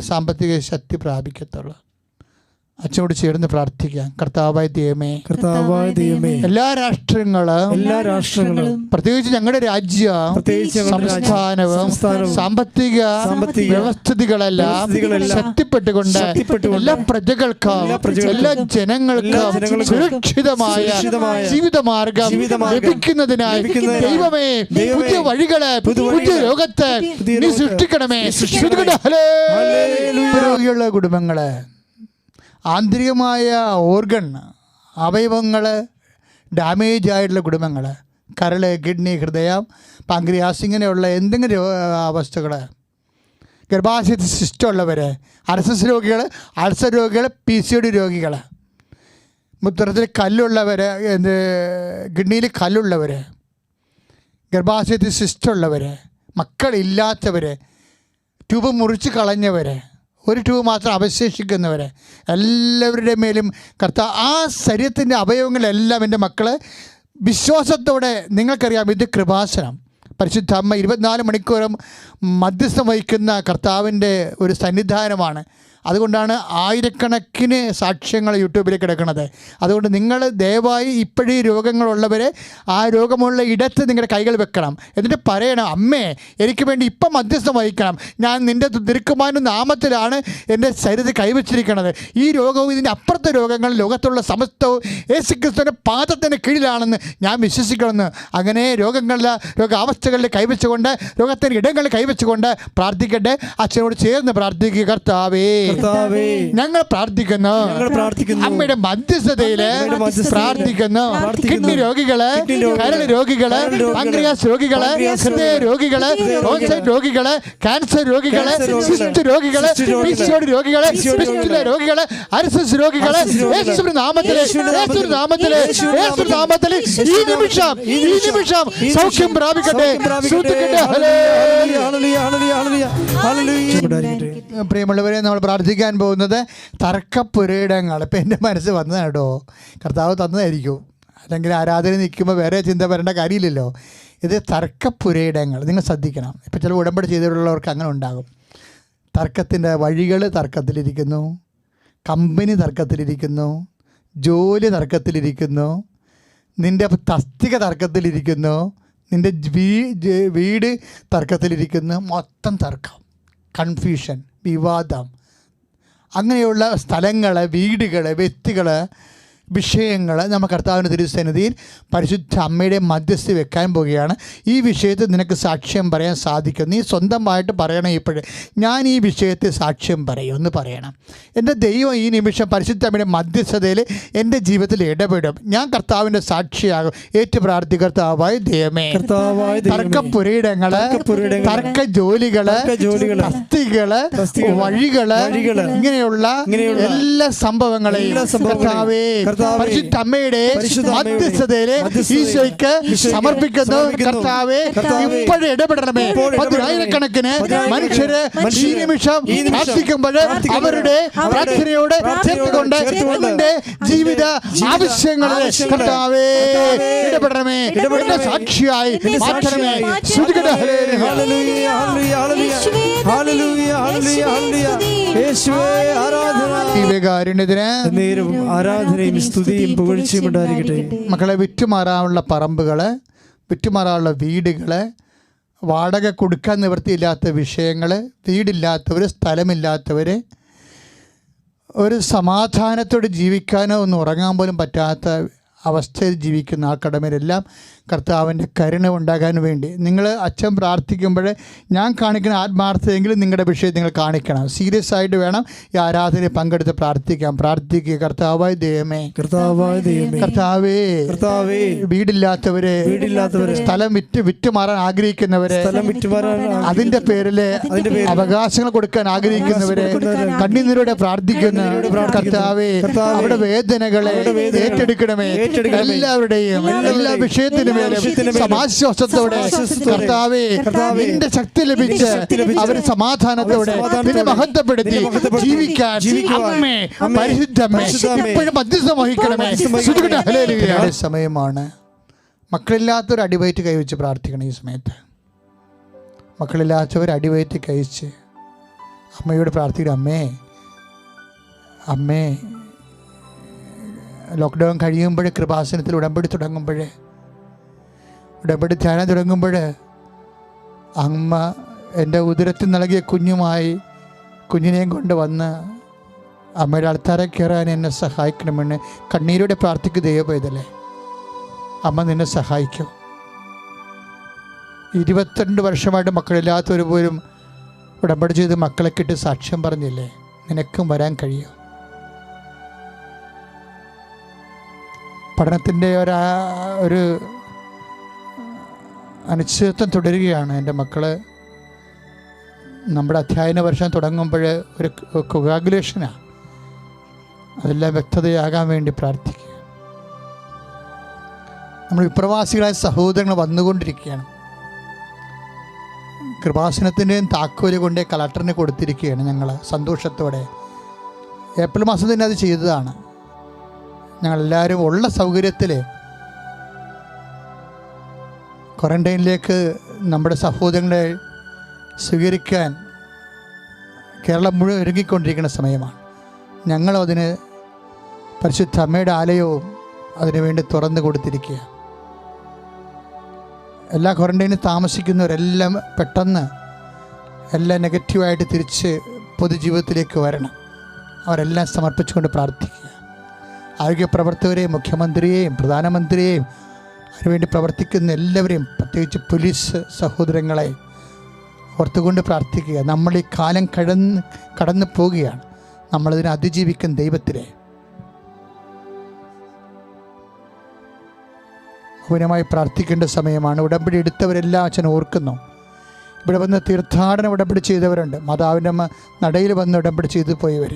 സാമ്പത്തിക ശക്തി പ്രാപിക്കത്തുള്ളൂ. അച്ഛനോട് ചേർന്ന് പ്രാർത്ഥിക്കാം. കർത്താവായ ദൈവമേ, എല്ലാ രാഷ്ട്രങ്ങളും പ്രത്യേകിച്ച് ഞങ്ങളുടെ രാജ്യം, സംസ്ഥാനവും സാമ്പത്തിക വ്യവസ്ഥിതികളെല്ലാം ശക്തിപ്പെട്ടുകൊണ്ട് എല്ലാ പ്രജകൾക്കും, എല്ലാ ജനങ്ങൾക്കും സുരക്ഷിതമായ ജീവിതമാർഗം ലഭിക്കുന്നതിനായി ദൈവമേ പുതിയ വഴികളെ, പുതിയ ലോകത്തെ നീ സൃഷ്ടിക്കണമേ. രോഗിയുള്ള കുടുംബങ്ങളെ, ആന്തരികമായ ഓർഗൻ അവയവങ്ങൾ ഡാമേജ് ആയിട്ടുള്ള കുടുംബങ്ങൾ, കരൾ, കിഡ്നി, ഹൃദയം, പാങ്ക്രിയാസ്, ഇങ്ങനെയുള്ള എന്തെങ്കിലും അവസ്ഥകൾ, ഗർഭാശയത്തിൽ സിസ്റ്റുള്ളവർ, അൾസർ രോഗികൾ, PCOD രോഗികൾ, മൂത്രത്തിൽ കല്ലുള്ളവർ, കിഡ്നിയിൽ കല്ലുള്ളവർ, ഗർഭാശയത്തിൽ സിസ്റ്റുള്ളവർ, മക്കളില്ലാത്തവർ, ട്യൂബ് മുറിച്ച് കളഞ്ഞവർ, ഒരു ട്യൂബ് മാത്രം അവശേഷിക്കുന്നവർ, എല്ലാവരുടെ മേലും കർത്താവ് ആ ശരീരത്തിൻ്റെ അവയവങ്ങളെല്ലാം എൻ്റെ മക്കൾ വിശ്വാസത്തോടെ, നിങ്ങൾക്കറിയാം ഇത് കൃപാസനം, പരിശുദ്ധ അമ്മ 24 മണിക്കൂറും മധ്യസ്ഥം വഹിക്കുന്ന കർത്താവിൻ്റെ ഒരു സന്നിധാനമാണ്. അതുകൊണ്ടാണ് ആയിരക്കണക്കിന് സാക്ഷ്യങ്ങൾ യൂട്യൂബിൽ കിടക്കുന്നത്. അതുകൊണ്ട് നിങ്ങൾ ദയവായി ഇപ്പോഴീ രോഗങ്ങളുള്ളവരെ ആ രോഗമുള്ള ഇടത്ത് നിങ്ങളുടെ കൈകൾ വെക്കണം. എന്നിട്ട് പറയണം, അമ്മേ എനിക്ക് വേണ്ടി ഇപ്പം മധ്യസ്ഥം വഹിക്കണം, ഞാൻ നിൻ്റെ തിരുക്കുമാരൻ്റെ നാമത്തിലാണ് എൻ്റെ ശരീരത്തിൽ കൈവച്ചിരിക്കുന്നത്. ഈ രോഗവും ഇതിൻ്റെ അപ്പുറത്തെ രോഗങ്ങൾ ലോകത്തുള്ള സമസ്തവും യേശുക്രിസ്തുവിൻ്റെ പാദത്തിൻ്റെ കീഴിലാണെന്ന് ഞാൻ വിശ്വസിക്കണമെന്ന്. അങ്ങനെ രോഗാവസ്ഥകളിൽ കൈവച്ചുകൊണ്ട്, രോഗത്തിൻ്റെ ഇടങ്ങളിൽ കൈവച്ചുകൊണ്ട് പ്രാർത്ഥിക്കട്ടെ. അച്ഛനോട് ചേർന്ന് പ്രാർത്ഥിക്കുക. കർത്താവേ, ഞങ്ങൾ പ്രാർത്ഥിക്കുന്നു, അമ്മയുടെ മധ്യസ്ഥതയിൽ പ്രാർത്ഥിക്കുന്നു. കിഡ്നി രോഗികള്, കരൾ രോഗികള്, പാങ്ക്രിയാസ് രോഗികള്, ഹൃദയ രോഗികള്, ടോൺസൈറ്റ് രോഗികള്, ക്യാൻസർ രോഗികള്, സിസ്റ്റ് രോഗികള്, PCOD രോഗികള്, ഫിസ്റ്റുല രോഗികള്, അൾസർ രോഗികള്, യേശുവിന്റെ നാമത്തില്, യേശുവിന്റെ നാമത്തില്, യേശുവിന്റെ നാമത്തില് ഈ നിമിഷം സൗഖ്യം പ്രാപിക്കട്ടെ. പ്രിയമുള്ളവരെ, നമ്മൾ പ്രാർത്ഥിക്കാൻ പോകുന്നത് തർക്കപ്പുരയിടങ്ങൾ. ഇപ്പം എൻ്റെ മനസ്സ് വന്നതാണ് കേട്ടോ, കർത്താവ് തന്നതായിരിക്കും, അല്ലെങ്കിൽ ആരാധന നിൽക്കുമ്പോൾ വേറെ ചിന്ത വരേണ്ട കാര്യമില്ലല്ലോ. ഇത് തർക്കപ്പുരയിടങ്ങൾ, നിങ്ങൾ ശ്രദ്ധിക്കണം. ഇപ്പം ചില ഉടമ്പടി ചെയ്തിട്ടുള്ളവർക്ക് അങ്ങനെ ഉണ്ടാകും. തർക്കത്തിൻ്റെ വഴികൾ തർക്കത്തിലിരിക്കുന്നു, കമ്പനി തർക്കത്തിലിരിക്കുന്നു, ജോലി തർക്കത്തിലിരിക്കുന്നു, നിൻ്റെ തസ്തിക തർക്കത്തിലിരിക്കുന്നു, നിൻ്റെ വീട് തർക്കത്തിലിരിക്കുന്നു. മൊത്തം തർക്കം, കൺഫ്യൂഷൻ, വിവാദം. അങ്ങനെയുള്ള സ്ഥലങ്ങൾ, വീടുകൾ, വ്യക്തികൾ, വിഷയങ്ങൾ നമ്മൾ കർത്താവിൻ്റെ തിരുസന്നിധിയിൽ പരിശുദ്ധ അമ്മയുടെ മധ്യസ്ഥ വെക്കാൻ പോവുകയാണ്. ഈ വിഷയത്തിൽ നിനക്ക് സാക്ഷ്യം പറയാൻ സാധിക്കും. നീ സ്വന്തമായിട്ട് പറയണം. ഇപ്പോഴും ഞാൻ ഈ വിഷയത്തിൽ സാക്ഷ്യം പറയും എന്ന് പറയണം. എൻ്റെ ദൈവം ഈ നിമിഷം പരിശുദ്ധ അമ്മയുടെ മധ്യസ്ഥതയിൽ എൻ്റെ ജീവിതത്തിൽ ഇടപെടും. ഞാൻ കർത്താവിൻ്റെ സാക്ഷിയാകും. ഏറ്റു പ്രാർത്ഥി. കർത്താവായ ദൈവമേ, തർക്കപുരയിടങ്ങൾ, തർക്ക ജോലികൾ, തസ്തികള്, വഴികൾ, ഇങ്ങനെയുള്ള എല്ലാ സംഭവങ്ങളെയും കർത്താവേ പരിശുദ്ധ അമ്മയുടെ മധ്യസ്ഥതയിലെ ഈശോയ്ക്ക് സമർപ്പിക്കുന്നു. കർത്താവേ, ഇപ്പോഴും ഇടപെടണമേ. 10,000-കണക്കിന് മനുഷ്യര് ഈ നിമിഷം പ്രാർത്ഥിക്കുമ്പോൾ അവരുടെ പ്രാർത്ഥനയോട് ചേർത്തുകൊണ്ട് എന്റെ ജീവിത ആവശ്യങ്ങളിൽ കർത്താവേ ഇടപെടണമേ. എന്റെ സാക്ഷിയായി മാറ്റണമേ. ആരാധനയും സ്തുതിയും പുകഴ്ചയും ഉണ്ടായിരിക്കട്ടെ. മക്കളെ, വിറ്റുമാറാനുള്ള പറമ്പുകൾ, വിറ്റുമാറാനുള്ള വീടുകൾ, വാടക കൊടുക്കാൻ നിവൃത്തിയില്ലാത്ത വിഷയങ്ങൾ, വീടില്ലാത്തവർ, സ്ഥലമില്ലാത്തവർ, ഒരു സമാധാനത്തോടെ ജീവിക്കാനോ ഒന്ന് ഉറങ്ങാൻ പോലും പറ്റാത്ത അവസ്ഥയിൽ ജീവിക്കുന്ന ആ കടമരെല്ലാം കർത്താവിൻ്റെ കരുണ ഉണ്ടാകാൻ വേണ്ടി നിങ്ങൾ അച്ഛൻ പ്രാർത്ഥിക്കുമ്പോൾ ഞാൻ കാണിക്കുന്ന ആത്മാർത്ഥതയെങ്കിലും നിങ്ങളുടെ വിഷയം നിങ്ങൾ കാണിക്കണം. സീരിയസ് ആയിട്ട് വേണം ഈ ആരാധനയിൽ പങ്കെടുത്ത് പ്രാർത്ഥിക്കുക. കർത്താവായ ദൈവമേ, കർത്താവേ, വീടില്ലാത്തവരെ, സ്ഥലം വിറ്റുമാറാൻ ആഗ്രഹിക്കുന്നവരെ, അതിൻ്റെ പേരിൽ അവകാശങ്ങൾ കൊടുക്കാൻ ആഗ്രഹിക്കുന്നവരെ, കണ്ണീരോടെ പ്രാർത്ഥിക്കുന്ന കർത്താവേ, അവരുടെ വേദനകളെ ഏറ്റെടുക്കണമേ. എല്ലാവരുടെയും എല്ലാ വിഷയത്തിനും സമാശ്വാസത്തോടെ കർത്താവേ നിന്റെ ശക്തി ലഭിച്ച് അവർ സമാധാനത്തോടെ നിന്നെ മഹത്വപ്പെടുത്തി ജീവിക്കാൻ അമ്മേ, പരിശുദ്ധമേ, ഇപ്പോഴും മധ്യസ്ഥം വഹിക്കണമേ. സമയമാണ്. മക്കളില്ലാത്തവർ അടിവയറ്റ് കൈവച്ച് പ്രാർത്ഥിക്കണം. ഈ സമയത്ത് മക്കളില്ലാത്തവർ അടിവയറ്റ് കഴിച്ച് അമ്മയോട് പ്രാർത്ഥിക്കണം. അമ്മേ, ലോക്ക്ഡൗൺ കഴിയുമ്പോൾ, കൃപാസനത്തിൽ ഉടമ്പടി തുടങ്ങുമ്പോൾ, ഉടമ്പടി ധ്യാനം തുടങ്ങുമ്പോൾ അമ്മ എൻ്റെ ഉദരത്തിൽ നൽകിയ കുഞ്ഞിനെയും കൊണ്ട് വന്ന് അമ്മയുടെ അടുത്താരെ കയറാൻ എന്നെ സഹായിക്കണമെന്ന് കണ്ണീരോടെ പ്രാർത്ഥിക്കുക. ദൈവപൈതലേ, അമ്മ നിന്നെ സഹായിക്കും. 22 വർഷമായിട്ട് മക്കളില്ലാത്തവർ പോലും ഉടമ്പടി ചെയ്ത് മക്കളെ കിട്ടി സാക്ഷ്യം പറഞ്ഞില്ലേ? നിനക്കും വരാൻ കഴിയും. പഠനത്തിൻ്റെ ഒരു അനിശ്ചിതത്വം തുടരുകയാണ്. എൻ്റെ മക്കൾ നമ്മുടെ അധ്യയന വർഷം തുടങ്ങുമ്പോൾ ഒരു കൊഗാഗുലേഷനാണ്. അതെല്ലാം വ്യക്തതയാകാൻ വേണ്ടി പ്രാർത്ഥിക്കുക. നമ്മൾ വിപ്രവാസികളായ സഹോദരങ്ങൾ വന്നുകൊണ്ടിരിക്കുകയാണ്. കൃപാസനത്തിൻ്റെയും താക്കോല് കൊണ്ട് കളക്ടറിന് കൊടുത്തിരിക്കുകയാണ്. ഞങ്ങൾ സന്തോഷത്തോടെ ഏപ്രിൽ മാസം തന്നെ അത് ചെയ്തതാണ്. ഞങ്ങളെല്ലാവരും ഉള്ള സൗകര്യത്തിൽ ക്വാറന്റൈനിലേക്ക് നമ്മുടെ സഹോദരങ്ങളെ സ്വീകരിക്കാൻ കേരളം മുഴുവൻ ഒരുങ്ങിക്കൊണ്ടിരിക്കുന്ന സമയമാണ്. ഞങ്ങളും അതിന് പരിശുദ്ധ അമ്മയുടെ ആലയവും അതിനുവേണ്ടി തുറന്നു കൊടുത്തിരിക്കുക. എല്ലാ ക്വാറന്റൈനിൽ താമസിക്കുന്നവരെല്ലാം പെട്ടെന്ന് എല്ലാം നെഗറ്റീവായിട്ട് തിരിച്ച് പൊതുജീവിതത്തിലേക്ക് വരണം. അവരെല്ലാം സമർപ്പിച്ചുകൊണ്ട് പ്രാർത്ഥിക്കുക. ആരോഗ്യ പ്രവർത്തകരെയും മുഖ്യമന്ത്രിയെയും പ്രധാനമന്ത്രിയെയും അതിനുവേണ്ടി പ്രവർത്തിക്കുന്ന എല്ലാവരെയും, പ്രത്യേകിച്ച് പോലീസ് സഹോദരങ്ങളെ ഓർത്തുകൊണ്ട് പ്രാർത്ഥിക്കുക. നമ്മൾ ഈ കാലം കടന്നു പോവുകയാണ്. നമ്മളതിനെ അതിജീവിക്കുന്ന ദൈവത്തിലെ മൗനമായി പ്രാർത്ഥിക്കേണ്ട സമയമാണ്. ഉടമ്പടി എടുത്തവരെല്ലാം അച്ഛൻ ഓർക്കുന്നു. ഇവിടെ വന്ന് തീർത്ഥാടനം ഉടമ്പടി ചെയ്തവരുണ്ട്. മാതാവിൻ്റെ നടയിൽ വന്ന് ഉടമ്പടി ചെയ്തു പോയവർ,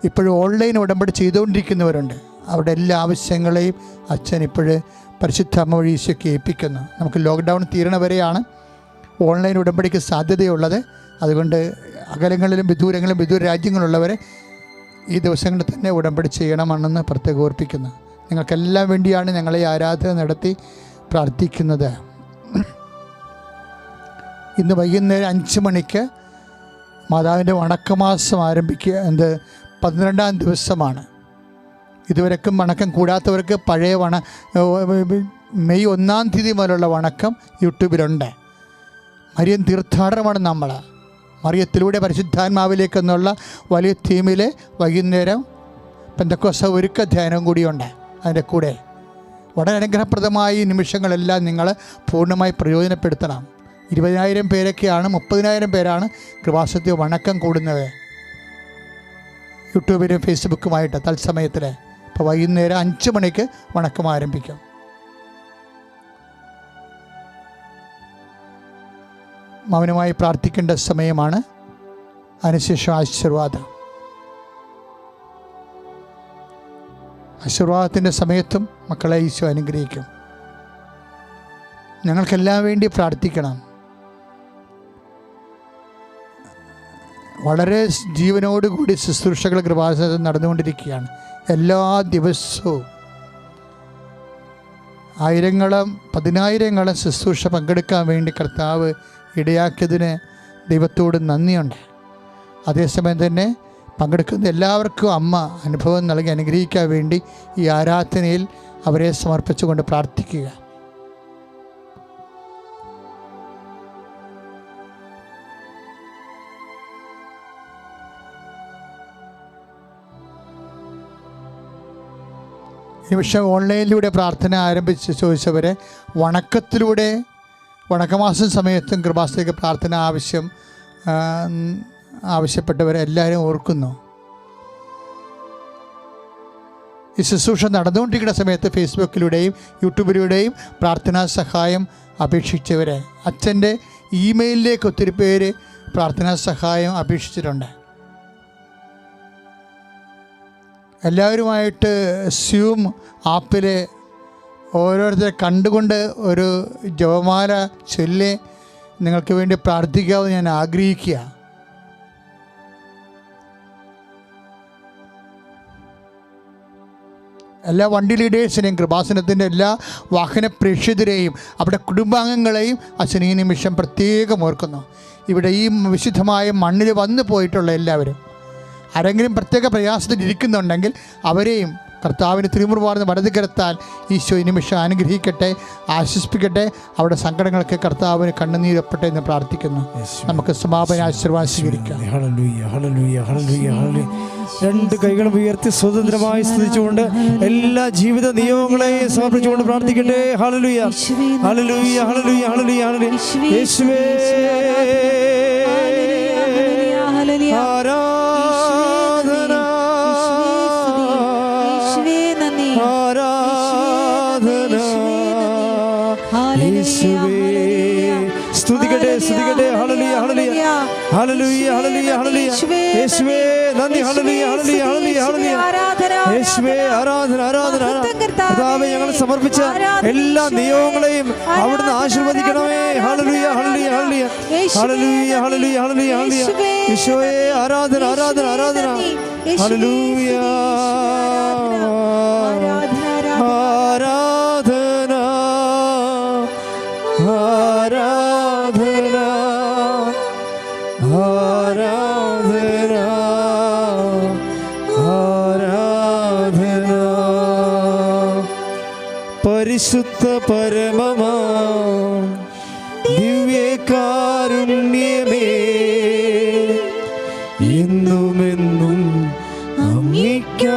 ഇപ്പോഴും ഓൺലൈൻ ഉടമ്പടി ചെയ്തുകൊണ്ടിരിക്കുന്നവരുണ്ട്. അവരുടെ എല്ലാ ആവശ്യങ്ങളെയും അച്ഛൻ ഇപ്പോഴ് പരിശുദ്ധ അമ്മ വഴി ഈശോയ്ക്ക് ഏൽപ്പിക്കുന്നു. നമുക്ക് ലോക്ക്ഡൗൺ തീരണവരെയാണ് ഓൺലൈൻ ഉടമ്പടിക്ക് സാധ്യതയുള്ളത്. അതുകൊണ്ട് അകലങ്ങളിലും വിദൂര രാജ്യങ്ങളുള്ളവരെ ഈ ദിവസങ്ങളിൽ തന്നെ ഉടമ്പടി ചെയ്യണമെന്ന് പ്രത്യേകം ഓർപ്പിക്കുന്നു. നിങ്ങൾക്കെല്ലാം വേണ്ടിയാണ് ഞങ്ങൾ ഈ ആരാധന നടത്തി പ്രാർത്ഥിക്കുന്നത്. ഇന്ന് വൈകുന്നേരം 5 മണിക്ക് മാതാവിൻ്റെ വണക്കമാസം ആരംഭിക്കുക 12-ാം ദിവസമാണ്. ഇതുവരെക്കും വണക്കം കൂടാത്തവർക്ക് പഴയ മെയ് 1-ാം തീയതി മുതലുള്ള വണക്കം യൂട്യൂബിലുണ്ട്. മറിയം തീർത്ഥാടനമാണ് നമ്മൾ. മറിയത്തിലൂടെ പരിശുദ്ധാത്മാവിലേക്കെന്നുള്ള വലിയ തീമിൽ വൈകുന്നേരം പെന്തക്കോസ്ത ഒരുക്ക ധ്യാനം കൂടിയുണ്ട്. അതിൻ്റെ കൂടെ വളരെ അനുഗ്രഹപ്രദമായ ഈ നിമിഷങ്ങളെല്ലാം നിങ്ങൾ പൂർണ്ണമായി പ്രയോജനപ്പെടുത്തണം. 20,000 പേരൊക്കെയാണ്, 30,000 പേരാണ് കൃപാസനത്തിൽ വണക്കം കൂടുന്നത് യൂട്യൂബിലും ഫേസ്ബുക്കുമായിട്ട് തത്സമയത്തിൽ. ഇപ്പോൾ വൈകുന്നേരം 5 മണിക്ക് വണക്കം ആരംഭിക്കും. മൗനമായി പ്രാർത്ഥിക്കേണ്ട സമയമാണ്. അതിനുശേഷം ആശീർവാദത്തിൻ്റെ സമയത്തും മക്കളെ ഈശോ അനുഗ്രഹിക്കും. ഞങ്ങൾക്കെല്ലാം വേണ്ടി പ്രാർത്ഥിക്കണം. വളരെ ജീവനോടുകൂടി ശുശ്രൂഷകൾ കൃപാസനത്തിൽ നടന്നുകൊണ്ടിരിക്കുകയാണ്. എല്ലാ ദിവസവും 1000-ങ്ങളും ശുശ്രൂഷ പങ്കെടുക്കാൻ വേണ്ടി കർത്താവ് ഇടയാക്കിയതിന് ദൈവത്തോട് നന്ദിയുണ്ട്. അതേസമയം തന്നെ പങ്കെടുക്കുന്ന എല്ലാവർക്കും അമ്മ അനുഭവം നൽകി അനുഗ്രഹിക്കാൻ വേണ്ടി ഈ ആരാധനയിൽ അവരെ സമർപ്പിച്ചുകൊണ്ട് പ്രാർത്ഥിക്കുക. നിമിഷം ഓൺലൈനിലൂടെ പ്രാർത്ഥന ആരംഭിച്ച് ചോദിച്ചവരെ വണക്കത്തിലൂടെ വണക്കമാസം സമയത്തും കൃപാസനത്തിലേക്ക് പ്രാർത്ഥന ആവശ്യപ്പെട്ടവരെ എല്ലാവരും ഓർക്കുന്നു. ഈ ശുശ്രൂഷ നടന്നുകൊണ്ടിരിക്കുന്ന സമയത്ത് ഫേസ്ബുക്കിലൂടെയും യൂട്യൂബിലൂടെയും പ്രാർത്ഥനാ സഹായം അപേക്ഷിച്ചവരെ അച്ഛൻ്റെ ഇമെയിലിലേക്ക് ഒത്തിരി പേര് പ്രാർത്ഥനാ സഹായം അപേക്ഷിച്ചിട്ടുണ്ട്. എല്ലാവരുമായിട്ട് സ്യൂം ആപ്പിൽ ഓരോരുത്തരെ കണ്ടുകൊണ്ട് ഒരു ജപമാല ചൊല്ലി നിങ്ങൾക്ക് വേണ്ടി പ്രാർത്ഥിക്കാമെന്ന് ഞാൻ ആഗ്രഹിക്കുക. എല്ലാ വണ്ടി ലീഡേഴ്സിനെയും കൃപാസനത്തിൻ്റെ എല്ലാ വാഹന പ്രേക്ഷിതരെയും അവരുടെ കുടുംബാംഗങ്ങളെയും അച്ഛൻ ഈ നിമിഷം പ്രത്യേകം ഓർക്കുന്നു. ഇവിടെ ഈ വിശുദ്ധമായ മണ്ണിൽ വന്നു പോയിട്ടുള്ള എല്ലാവരും ആരെങ്കിലും പ്രത്യേക പ്രയാസത്തിൽ ഇരിക്കുന്നുണ്ടെങ്കിൽ അവരെയും കർത്താവിന് തിരുമുറുവാർന്ന് വലതുകരത്താൽ ഈശോ ഈ നിമിഷം അനുഗ്രഹിക്കട്ടെ, ആശ്വസിപ്പിക്കട്ടെ. അവരുടെ സങ്കടങ്ങൾക്ക് കർത്താവിന് കണ്ണുനീരപ്പെട്ടെ എന്ന് പ്രാർത്ഥിക്കുന്നു. നമുക്ക് സമാപന ആശീർവാദം സ്വീകരിക്കാം. രണ്ട് കൈകളും ഉയർത്തി സ്വതന്ത്രമായി സ്തുതിച്ചുകൊണ്ട് എല്ലാ ജീവിത നിയമങ്ങളെയും സമർപ്പിച്ചുകൊണ്ട് പ്രാർത്ഥിക്കട്ടെ. Hallelujah hallelujah hallelujah hallelujah hallelujah. യേശുവേ സ്തുതിക്കട്ടെ സ്തുതിക്കട്ടെ. Hallelujah hallelujah hallelujah hallelujah hallelujah. യേശുവേ നന്ദി. Hallelujah hallelujah hallelujah hallelujah. യേശുവേ ആരാധന ആരാധന. കർത്താവേ ഞങ്ങൾ സമർപ്പിച്ച എല്ലാ നിയോഗങ്ങളെയും അവിടുന്ന് ആശീർവദിക്കണമേ. Hallelujah hallelujah hallelujah hallelujah hallelujah hallelujah hallelujah. യേശുവേ ആരാധന ആരാധന ആരാധന. ഹല്ലേലൂയ പരിശുദ്ധ പരമമാ ദിവ്യകാരുണ്യമേ എന്നുമെന്നും അങ്ങേക്കാരാധന.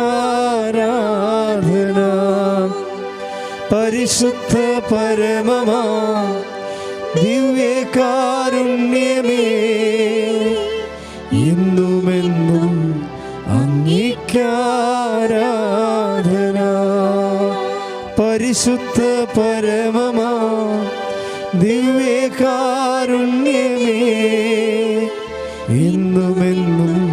പരിശുദ്ധ പരമമാ ദിവ്യകാരുണ്യമേ എന്നുമെന്നും അങ്ങേക്കാരാധന. പരിശുദ്ധ പരമമാ ദിവ്യകാരുണ്യമേ എന്നുമെന്നും